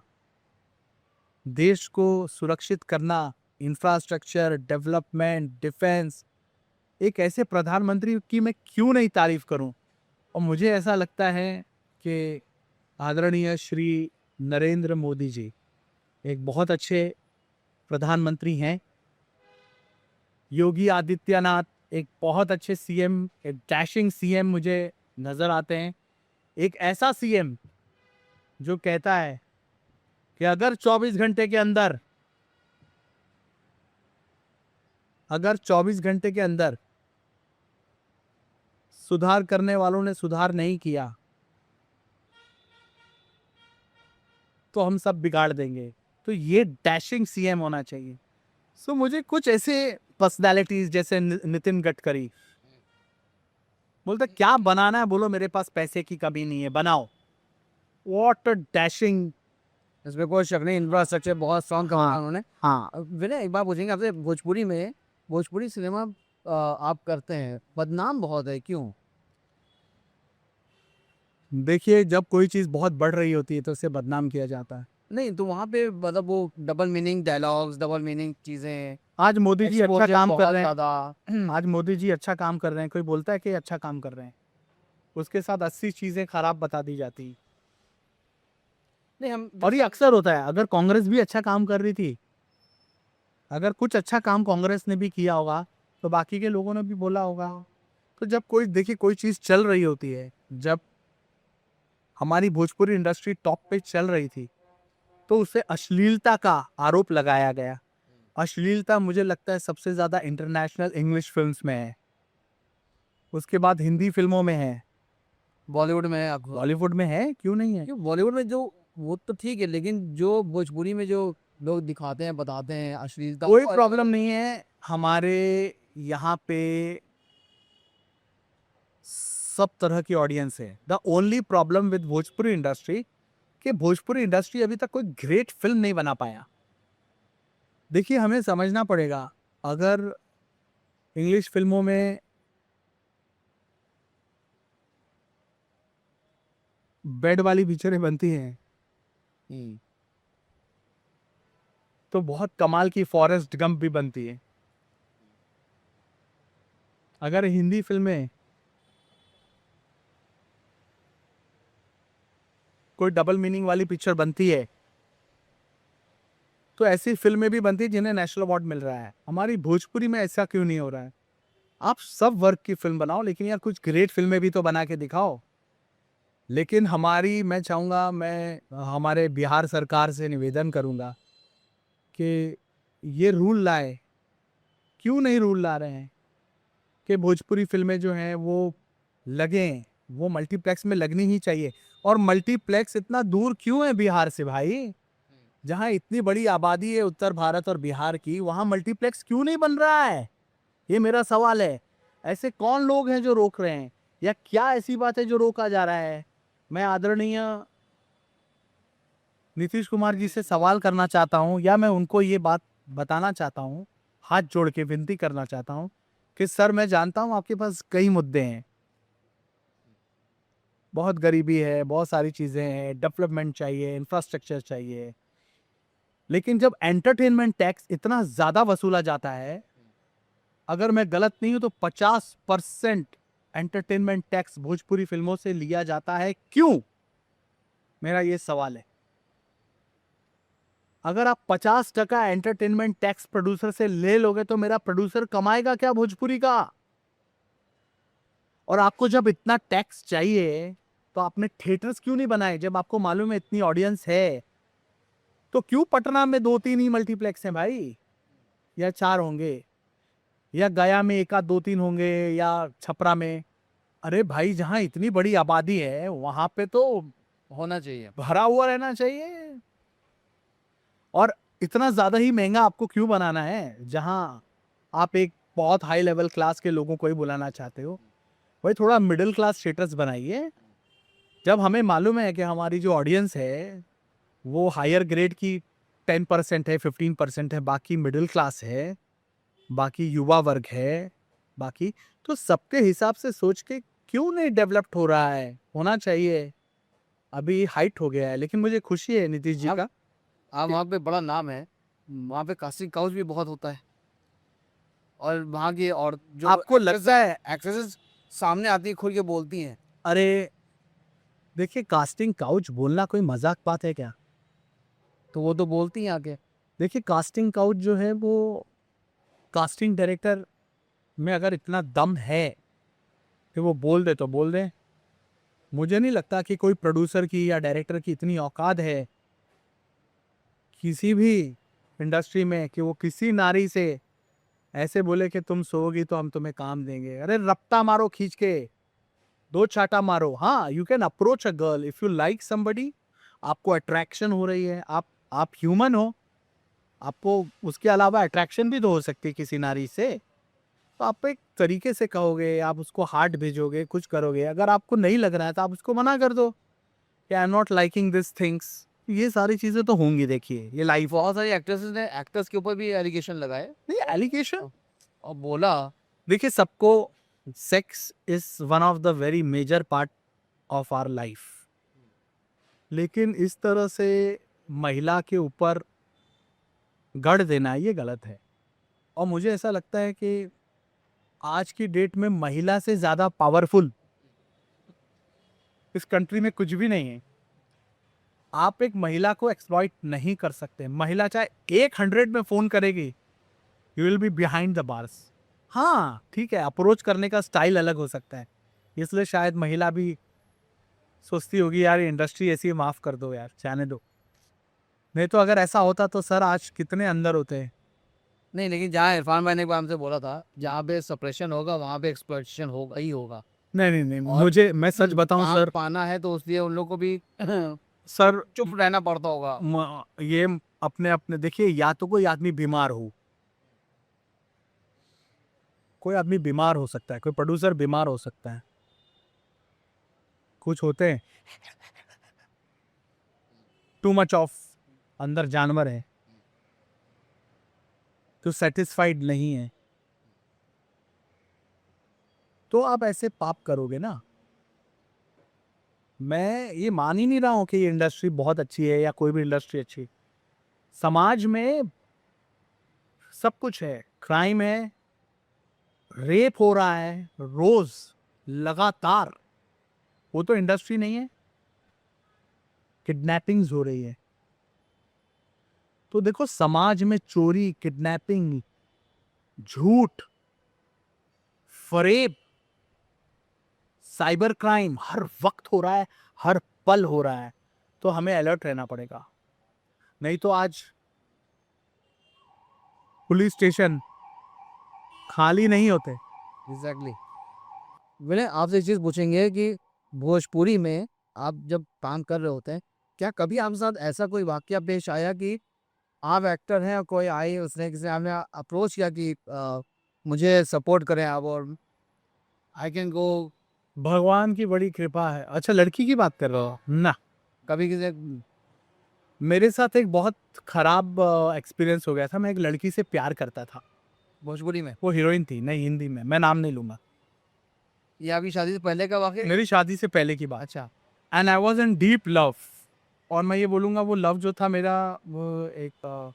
देश को सुरक्षित करना, इंफ्रास्ट्रक्चर, डेवलपमेंट, डिफेंस। एक ऐसे प्रधानमंत्री की मैं क्यों नहीं तारीफ करूं? और मुझे ऐसा लगता है कि आदरणीय श्री नरेंद्र मोदी जी एक बहुत अच्छे प्रधानमंत्री हैं। योगी आदित्यनाथ एक बहुत अच्छे सीएम, एक डैशिंग सीएम मुझे नजर आते हैं। एक ऐसा सीएम जो कहता है कि अगर 24 घंटे के अंदर, अगर 24 घंटे के अंदर सुधार करने वालों ने सुधार नहीं किया तो हम सब बिगाड़ देंगे। तो ये डैशिंग सीएम होना चाहिए। सो मुझे कुछ ऐसे पर्सनालिटीज जैसे नितिन गडकरी, बोलते क्या बनाना है बोलो, मेरे पास पैसे की कमी नहीं है, बनाओ। What a dashing. इसमें कोई शक नहीं, इंफ्रास्ट्रक्चर बहुत स्ट्रॉन्ग कहा उन्होंने। हाँ, विनय, एक बात पूछेंगे आपसे, भोजपुरी में, भोजपुरी सिनेमा आप करते हैं, बदनाम बहुत है, क्यों? देखिए, जब कोई चीज बहुत बढ़ रही होती है तो उसे बदनाम किया जाता है। नहीं तो वहाँ पे मतलब वो double meaning dialogues, double meaning चीजें, आज मोदी जी अच्छा exposure काम कर बहुत रहे हैं, ज्यादा। आज मोदी जी अच्छा काम कर रहे हैं, कोई बोलता है कि अच्छा काम कर रहे हैं, उसके साथ 80 चीजें खराब बता दी जाती। नहीं हम, और ये अक्सर होता है। अगर कांग्रेस भी अच्छा काम कर रही थी, अगर कुछ अच्छा काम कांग्रेस ने भी किया होगा तो बाकी के लोगों ने भी बोला होगा। तो जब कोई, देखिए, कोई चीज चल रही होती है, जब हमारी भोजपुरी इंडस्ट्री टॉप पे चल रही थी तो उसे अश्लीलता का आरोप लगाया गया। अश्लीलता मुझे लगता है सबसे ज़्यादा इंटरनेशनल इंग्लिश फिल्म्स में है, उसके बाद हिंदी फिल्मों में है, बॉलीवुड में है आपको बॉलीवुड में है, क्यों नहीं है? क्यों बॉलीवुड में जो वो तो ठीक है, लेकिन जो भोजपुरी में जो लोग दिखाते हैं बताते हैं अश्लीलता कोई वो- प्रॉब्लम नहीं है, हमारे यहाँ पे सब तरह की ऑडियंस है। The only problem with Bhojpuri industry कि भोजपुरी इंडस्ट्री अभी तक कोई ग्रेट फिल्म नहीं बना पाया। देखिए, हमें समझना पड़ेगा, अगर इंग्लिश फिल्मों में बेड वाली पिक्चरें बनती हैं हम्म, तो बहुत कमाल की फॉरेस्ट गंप भी बनती है। अगर हिंदी फिल्में कोई डबल मीनिंग वाली पिक्चर बनती है तो ऐसी फिल्में भी बनती है जिन्हें नेशनल अवार्ड मिल रहा है। हमारी भोजपुरी में ऐसा क्यों नहीं हो रहा है? आप सब वर्ग की फिल्म बनाओ, लेकिन यार कुछ ग्रेट फिल्में भी तो बना के दिखाओ। लेकिन मैं चाहूँगा, मैं हमारे बिहार सरकार से निवेदन करूँगा कि ये रूल लाए। क्यों नहीं रूल ला रहे हैं कि भोजपुरी फिल्में जो हैं वो लगें, वो मल्टीप्लेक्स में लगनी ही चाहिए। और मल्टीप्लेक्स इतना दूर क्यों है बिहार से भाई? जहाँ इतनी बड़ी आबादी है उत्तर भारत और बिहार की, वहाँ मल्टीप्लेक्स क्यों नहीं बन रहा है? ये मेरा सवाल है। ऐसे कौन लोग हैं जो रोक रहे हैं, या क्या ऐसी बात है जो रोका जा रहा है? मैं आदरणीय नीतीश कुमार जी से सवाल करना चाहता हूँ, या मैं उनको ये बात बताना चाहता हूँ, हाथ जोड़ के विनती करना चाहता हूँ कि सर, मैं जानता हूँ आपके पास कई मुद्दे हैं, बहुत गरीबी है, बहुत सारी चीज़ें हैं, डेवलपमेंट चाहिए, इंफ्रास्ट्रक्चर चाहिए, लेकिन जब एंटरटेनमेंट टैक्स इतना ज़्यादा वसूला जाता है, अगर मैं गलत नहीं हूं तो 50% एंटरटेनमेंट टैक्स भोजपुरी फिल्मों से लिया जाता है, क्यों? मेरा ये सवाल है। अगर आप 50% एंटरटेनमेंट टैक्स प्रोड्यूसर से ले लोगे तो मेरा प्रोड्यूसर कमाएगा क्या भोजपुरी का? और आपको जब इतना टैक्स चाहिए तो आपने थिएटर्स क्यों नहीं बनाए? जब आपको मालूम है इतनी ऑडियंस है, तो क्यों पटना में 2-3 ही मल्टीप्लेक्स हैं भाई, या 4 होंगे, या गया में 1 आध 2-3 होंगे, या छपरा में? अरे भाई, जहां इतनी बड़ी आबादी है वहां पे तो होना चाहिए। भरा हुआ रहना चाहिए। और इतना ज्यादा ही महंगा आपको क्यों बनाना है? जहां आप एक बहुत हाई लेवल क्लास के लोगों को ही बुलाना चाहते हो, वही थोड़ा मिडिल क्लास स्टेटस बनाइए। जब हमें मालूम है कि हमारी जो ऑडियंस है वो हायर ग्रेड की 10% है, 15% है, बाकी मिडिल क्लास है, बाकी युवा वर्ग है, बाकी, तो सबके हिसाब से सोच के क्यों नहीं डेवलप्ड हो रहा है? होना चाहिए। अभी हाइट हो गया है, लेकिन मुझे खुशी है नीतीश जी का। आप वहाँ पे बड़ा नाम है, वहाँ पे कास्टिंग काउच भी बहुत होता है, और वहाँ की और जो आपको लगता है? एक्ट्रेसेस सामने आती है खुल के बोलती हैं। अरे देखिए, कास्टिंग काउच बोलना कोई मजाक बात है क्या? तो वो तो बोलती हैं आके। देखिए, कास्टिंग काउच जो है वो कास्टिंग डायरेक्टर में अगर इतना दम है कि वो बोल दे तो बोल दे। मुझे नहीं लगता कि कोई प्रोड्यूसर की या डायरेक्टर की इतनी औकात है किसी भी इंडस्ट्री में कि वो किसी नारी से ऐसे बोले कि तुम सोओगी तो हम तुम्हें काम देंगे। अरे रप्ता मारो खींच के, 2 चाटा मारो। हाँ, you can approach a girl if you like somebody, आपको अट्रैक्शन हो रही है, आप ह्यूमन हो, आपको उसके अलावा अट्रैक्शन भी तो हो सकती है किसी नारी से, तो आप एक तरीके से कहोगे, आप उसको हार्ट भेजोगे, कुछ करोगे। अगर आपको नहीं लग रहा है तो आप उसको मना कर दो कि I am not liking this things. ये सारी चीजें तो होंगी, देखिए ये लाइफ। बहुत सारी एक्ट्रेसेस ने एक्टर्स के ऊपर भी एलिगेशन लगाए नहीं, एलिगेशन, और बोला देखिए सबको, sex is one of the very major part of our life, लेकिन इस तरह से महिला के ऊपर गढ़ देना ये गलत है। और मुझे ऐसा लगता है कि आज की डेट में महिला से ज्यादा पावरफुल इस कंट्री में कुछ भी नहीं है। आप एक महिला को एक्सप्लॉइट नहीं कर सकते। महिला चाहे 100 में फोन करेगी, you will be behind the bars. हाँ ठीक है, अप्रोच करने का स्टाइल अलग हो सकता है, इसलिए शायद महिला भी सोचती होगी यार इंडस्ट्री ऐसी है, माफ कर दो यार, जाने दो। नहीं तो अगर ऐसा होता तो सर आज कितने अंदर होते हैं। नहीं, लेकिन जहाँ इरफान भाई ने एक बार हमसे बोला था, जहाँ पे सप्रेशन होगा वहाँ पे एक्सप्लॉइटेशन होगा ही होगा। नहीं नहीं नहीं, और मुझे मैं सच बताऊं काम सर, पाना है तो इसलिए उन लोग को भी सर चुप रहना पड़ता होगा। ये अपने अपने देखिए, या तो कोई आदमी बीमार हो, कोई आदमी बीमार हो सकता है, कोई प्रोड्यूसर बीमार हो सकता है, कुछ होते हैं टू मच ऑफ, अंदर जानवर है तो सेटिस्फाइड नहीं है, तो आप ऐसे पाप करोगे ना। मैं ये मान ही नहीं रहा हूं कि ये इंडस्ट्री बहुत अच्छी है या कोई भी इंडस्ट्री अच्छी है। समाज में सब कुछ है, क्राइम है, रेप हो रहा है रोज लगातार, वो तो इंडस्ट्री नहीं है। किडनैपिंग्स हो रही है, तो देखो समाज में चोरी, किडनैपिंग, झूठ, फरेब, साइबर क्राइम हर वक्त हो रहा है, हर पल हो रहा है, तो हमें अलर्ट रहना पड़ेगा। नहीं तो आज पुलिस स्टेशन खाली नहीं होते। एग्जैक्टली। मैंने आपसे एक चीज़ पूछेंगे कि भोजपुरी में आप जब काम कर रहे होते हैं, क्या कभी आपके साथ ऐसा कोई वाकया पेश आया कि आप एक्टर हैं और कोई आई उसने किसी आपने अप्रोच किया कि मुझे सपोर्ट करें आप और आई कैन गो, भगवान की बड़ी कृपा है। अच्छा, लड़की की बात कर रहे हो ना? कभी किसी मेरे साथ एक बहुत खराब एक्सपीरियंस हो गया था। मैं एक लड़की से प्यार करता था, भोजपुरी में, वो हीरोइन थी, नहीं हिंदी में, मैं नाम नहीं लूंगा। ये आपकी शादी से पहले का वाकया? मेरी शादी से पहले की बात। अच्छा। And I was in deep love, और मैं ये बोलूँगा वो लव जो था मेरा, वो एक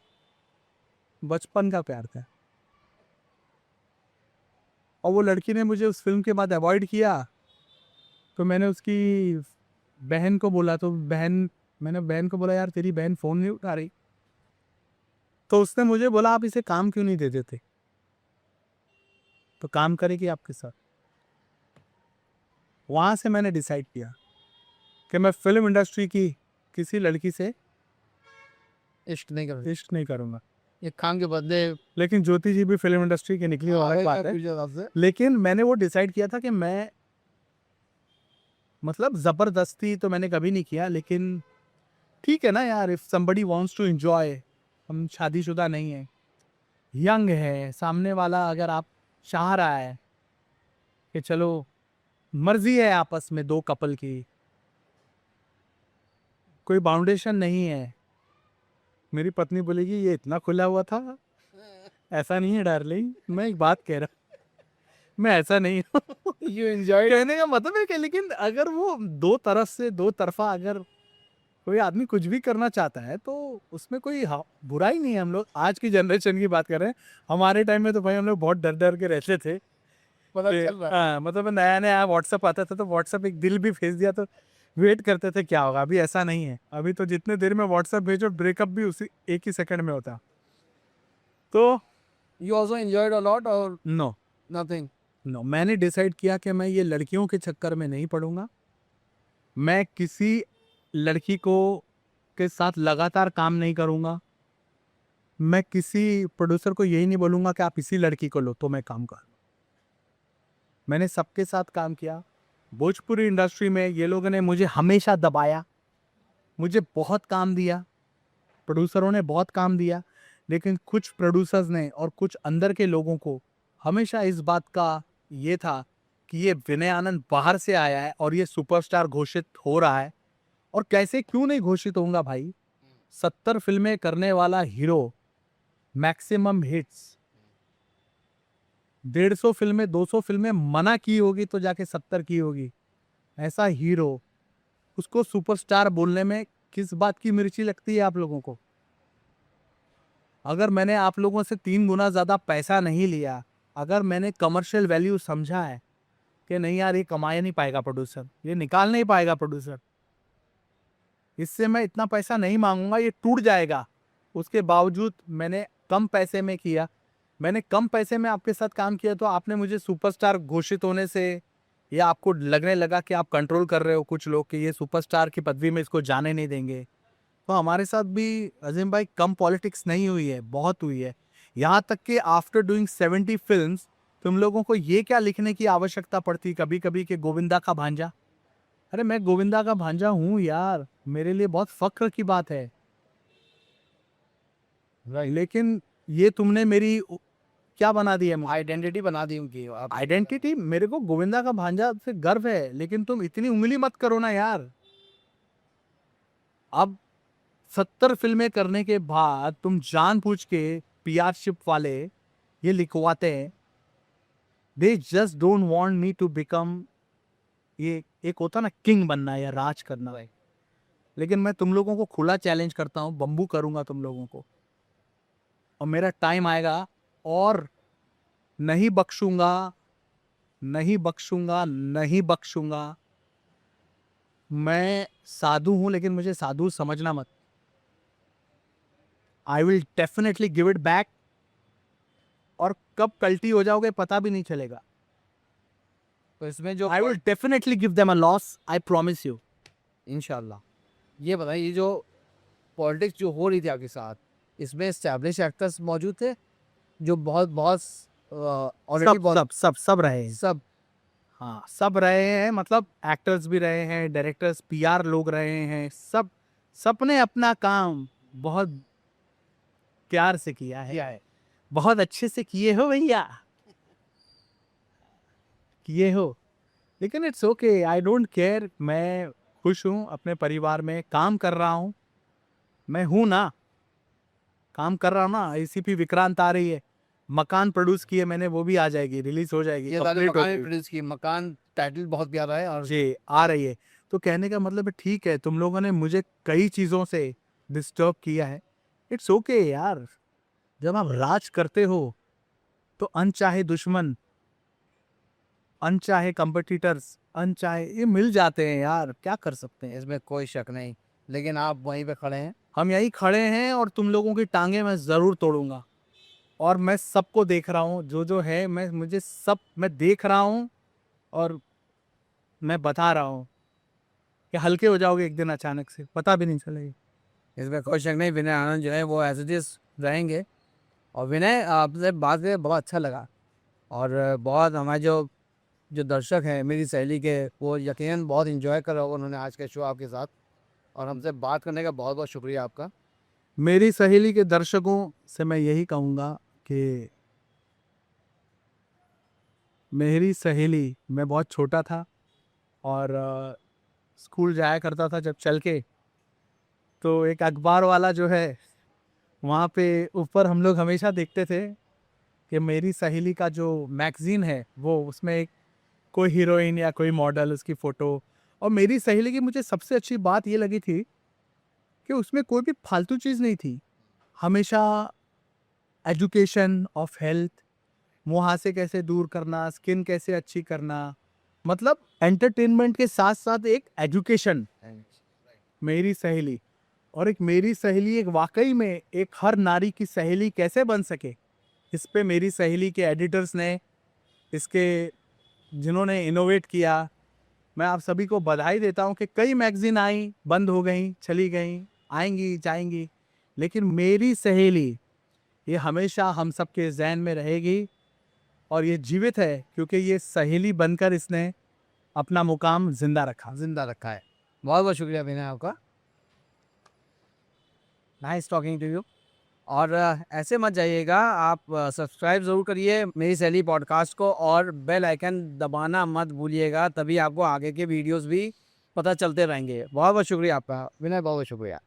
बचपन का प्यार था। और वो लड़की ने मुझे उस फिल्म के बाद अवॉइड किया, तो मैंने उसकी बहन को बोला, तो मैंने बहन को बोला यार तेरी बहन फ़ोन नहीं उठा रही, तो उसने मुझे बोला आप इसे काम क्यों नहीं दे देते, तो काम करेगी आपके साथ। वहाँ से मैंने डिसाइड किया कि मैं फिल्म इंडस्ट्री की किसी लड़की से इश्क नहीं कर इश्क नहीं करूँगा। ये काम के बदले लेकिन ज्योति जी भी फिल्म इंडस्ट्री की निकली, वो अलग बात है। फ्यूचर आपसे लेकिन मैंने वो डिसाइड किया था कि मैं, मतलब ज़बरदस्ती तो मैंने कभी नहीं किया, लेकिन ठीक है ना यार, if somebody wants to enjoy, हम शादीशुदा नहीं है, यंग है, सामने वाला अगर आप चाह रहा है कि चलो मर्जी है आपस में दो कपल की, कोई बाउंडेशन नहीं है। मेरी पत्नी बोलेगी ये इतना खुला हुआ था, ऐसा नहीं है डार्लिंग, मैं एक बात कह रहा, मैं ऐसा नहीं हूँ। यू एंजॉय कहने का मतलब है कि, लेकिन अगर वो दो तरफ से, दो तरफा अगर कोई आदमी कुछ भी करना चाहता है तो उसमें कोई बुराई नहीं है। हम लोग आज की जनरेशन की बात कर रहे हैं, हमारे टाइम में तो भाई हम लोग बहुत डर डर के रहते थे। पता चल रहा है। हाँ, मतलब नया नया व्हाट्सअप आता था तो व्हाट्सअप एक दिल भी भेज दिया तो वेट करते थे क्या होगा। अभी ऐसा नहीं है, अभी तो जितने देर में व्हाट्सअप भेजो ब्रेकअप भी उसी एक ही सेकंड में होता। तो you also enjoyed a lot और नो नथिंग? नो, मैंने डिसाइड किया कि मैं ये लड़कियों के चक्कर में नहीं पड़ूंगा। मैं किसी लड़की को के साथ लगातार काम नहीं करूंगा। मैं किसी प्रोड्यूसर को यही नहीं बोलूंगा कि आप इसी लड़की को लो तो मैं काम कर। मैंने सबके साथ काम किया। भोजपुरी इंडस्ट्री में ये लोगों ने मुझे हमेशा दबाया, मुझे बहुत काम दिया, प्रोड्यूसरों ने बहुत काम दिया, लेकिन कुछ प्रोड्यूसर्स ने और कुछ अंदर के लोगों को हमेशा इस बात का ये था कि ये विनय आनंद बाहर से आया है और ये सुपरस्टार घोषित हो रहा है। और कैसे क्यों नहीं घोषित होऊंगा भाई, 70 फिल्में करने वाला हीरो, मैक्सिमम हिट्स, 150 फिल्में, 200 फिल्में मना की होगी तो जाके 70 की होगी, ऐसा हीरो, उसको सुपरस्टार बोलने में किस बात की मिर्ची लगती है आप लोगों को? अगर मैंने आप लोगों से 3 गुना ज्यादा पैसा नहीं लिया, अगर मैंने कमर्शियल वैल्यू समझा है कि नहीं यार ये कमा नहीं पाएगा प्रोड्यूसर, ये निकाल नहीं पाएगा प्रोड्यूसर, इससे मैं इतना पैसा नहीं मांगूंगा, ये टूट जाएगा, उसके बावजूद मैंने कम पैसे में किया, मैंने कम पैसे में आपके साथ काम किया, तो आपने मुझे सुपरस्टार घोषित होने से, या आपको लगने लगा कि आप कंट्रोल कर रहे हो कुछ लोग कि ये सुपरस्टार की पदवी में इसको जाने नहीं देंगे, तो हमारे साथ भी अजीम भाई कम पॉलिटिक्स नहीं हुई है, बहुत हुई है। यहाँ तक कि आफ्टर डूइंग 70 फिल्म्स तुम लोगों को ये क्या लिखने की आवश्यकता पड़ती कभी कभी कि गोविंदा का भांजा। अरे मैं गोविंदा का भांजा हूँ यार, मेरे लिए बहुत फक्र की बात है। लेकिन ये तुमने मेरी क्या बना दी है, आइडेंटिटी बना दी उनकी आप। आइडेंटिटी। मेरे को गोविंदा का भांजा से गर्व है, लेकिन तुम इतनी उंगली मत करो ना यार। अब 70 फिल्में करने के बाद तुम जानबूझ के पीआरशिप वाले ये लिखवाते हैं, they just don't want me to become, ये एक होता ना किंग बनना या राज करना। लेकिन मैं तुम लोगों को खुला चैलेंज करता हूँ, बम्बू करूंगा तुम लोगों को, और मेरा टाइम आएगा और नहीं बख्शूंगा, नहीं बख्शूंगा, नहीं बख्शूंगा। मैं साधु हूं, लेकिन मुझे साधु समझना मत। I will definitely give it back, और कब कल्टी हो जाओगे पता भी नहीं चलेगा। तो इसमें जो I will definitely give them a loss, I promise you. इंशाल्लाह। ये बताइए, ये जो पॉलिटिक्स जो हो रही थी आपके साथ, इसमें एस्टैब्लिश एक्टर्स मौजूद थे जो बहुत बहुत ऑलरेडी सब रहे हैं। सब हाँ, सब रहे हैं, मतलब एक्टर्स भी रहे हैं, डायरेक्टर्स, पीआर लोग रहे हैं, सब सबने अपना काम बहुत प्यार से किया है, बहुत अच्छे से किए हो भैया, किए हो। लेकिन it's okay, I don't care. मैं खुश हूँ अपने परिवार में, काम कर रहा हूँ, मैं हूँ ना, काम कर रहा हूँ ना। एसीपी विक्रांत आ रही है, मकान प्रोड्यूस की है मैंने, वो भी आ जाएगी, रिलीज हो जाएगी, ये सारे complete हो मकान जाएगी। प्रोड्यूस की। मकान टाइटल बहुत प्यारा है और जी आ रही है। तो कहने का मतलब है ठीक है, तुम लोगों ने मुझे कई चीजों से डिस्टर्ब किया है, इट्स ओके यार। जब आप राज करते हो तो अनचाहे दुश्मन, अनचाहे कंपटीटर्स, अनचाहे ये मिल जाते हैं यार, क्या कर सकते हैं। इसमें कोई शक नहीं, लेकिन आप वहीं पे खड़े हैं। हम यहीं खड़े हैं, और तुम लोगों की टांगे मैं जरूर तोड़ूंगा। और मैं सबको देख रहा हूँ, जो है, मुझे सब मैं देख रहा हूँ, और मैं बता रहा हूँ कि हल्के हो जाओगे एक दिन, अचानक से पता भी नहीं चलेगा। इसमें कोई शक नहीं, विनय आनंद जो है वो एज इट इज रहेंगे। और विनय, आपसे बात करके बहुत अच्छा लगा, और बहुत हमारे जो जो दर्शक हैं मेरी सहेली के, वो यकीनन बहुत इंजॉय कर रहे होगा उन्होंने आज का शो आपके साथ। और हमसे बात करने का बहुत बहुत शुक्रिया आपका। मेरी सहेली के दर्शकों से मैं यही कहूँगा कि मेरी सहेली, मैं बहुत छोटा था और स्कूल जाया करता था जब चल के, तो एक अखबार वाला जो है वहाँ पे ऊपर हम लोग हमेशा देखते थे कि मेरी सहेली का जो मैगजीन है, वो उसमें एक कोई हीरोइन या कोई मॉडल, उसकी फ़ोटो। और मेरी सहेली की मुझे सबसे अच्छी बात ये लगी थी कि उसमें कोई भी फालतू चीज़ नहीं थी। हमेशा एजुकेशन ऑफ हेल्थ, मुहासे कैसे दूर करना, स्किन कैसे अच्छी करना, मतलब एंटरटेनमेंट के साथ साथ एक एजुकेशन। मेरी सहेली, और एक मेरी सहेली एक वाकई में एक हर नारी की सहेली कैसे बन सके, इस पे मेरी सहेली के एडिटर्स ने, इसके जिन्होंने इनोवेट किया, मैं आप सभी को बधाई देता हूँ कि कई मैगजीन आई, बंद हो गई, चली गई, आएंगी जाएंगी, लेकिन मेरी सहेली ये हमेशा हम सबके जहन में रहेगी, और ये जीवित है क्योंकि ये सहेली बनकर इसने अपना मुकाम जिंदा रखा है। बहुत बहुत शुक्रिया विनय आपका। Nice talking to you. और ऐसे मत जाइएगा, आप सब्सक्राइब ज़रूर करिए मेरी सहेली पॉडकास्ट को, और बेल आइकन दबाना मत भूलिएगा, तभी आपको आगे के वीडियोस भी पता चलते रहेंगे। बहुत बहुत शुक्रिया आपका विनय, बहुत बहुत शुक्रिया।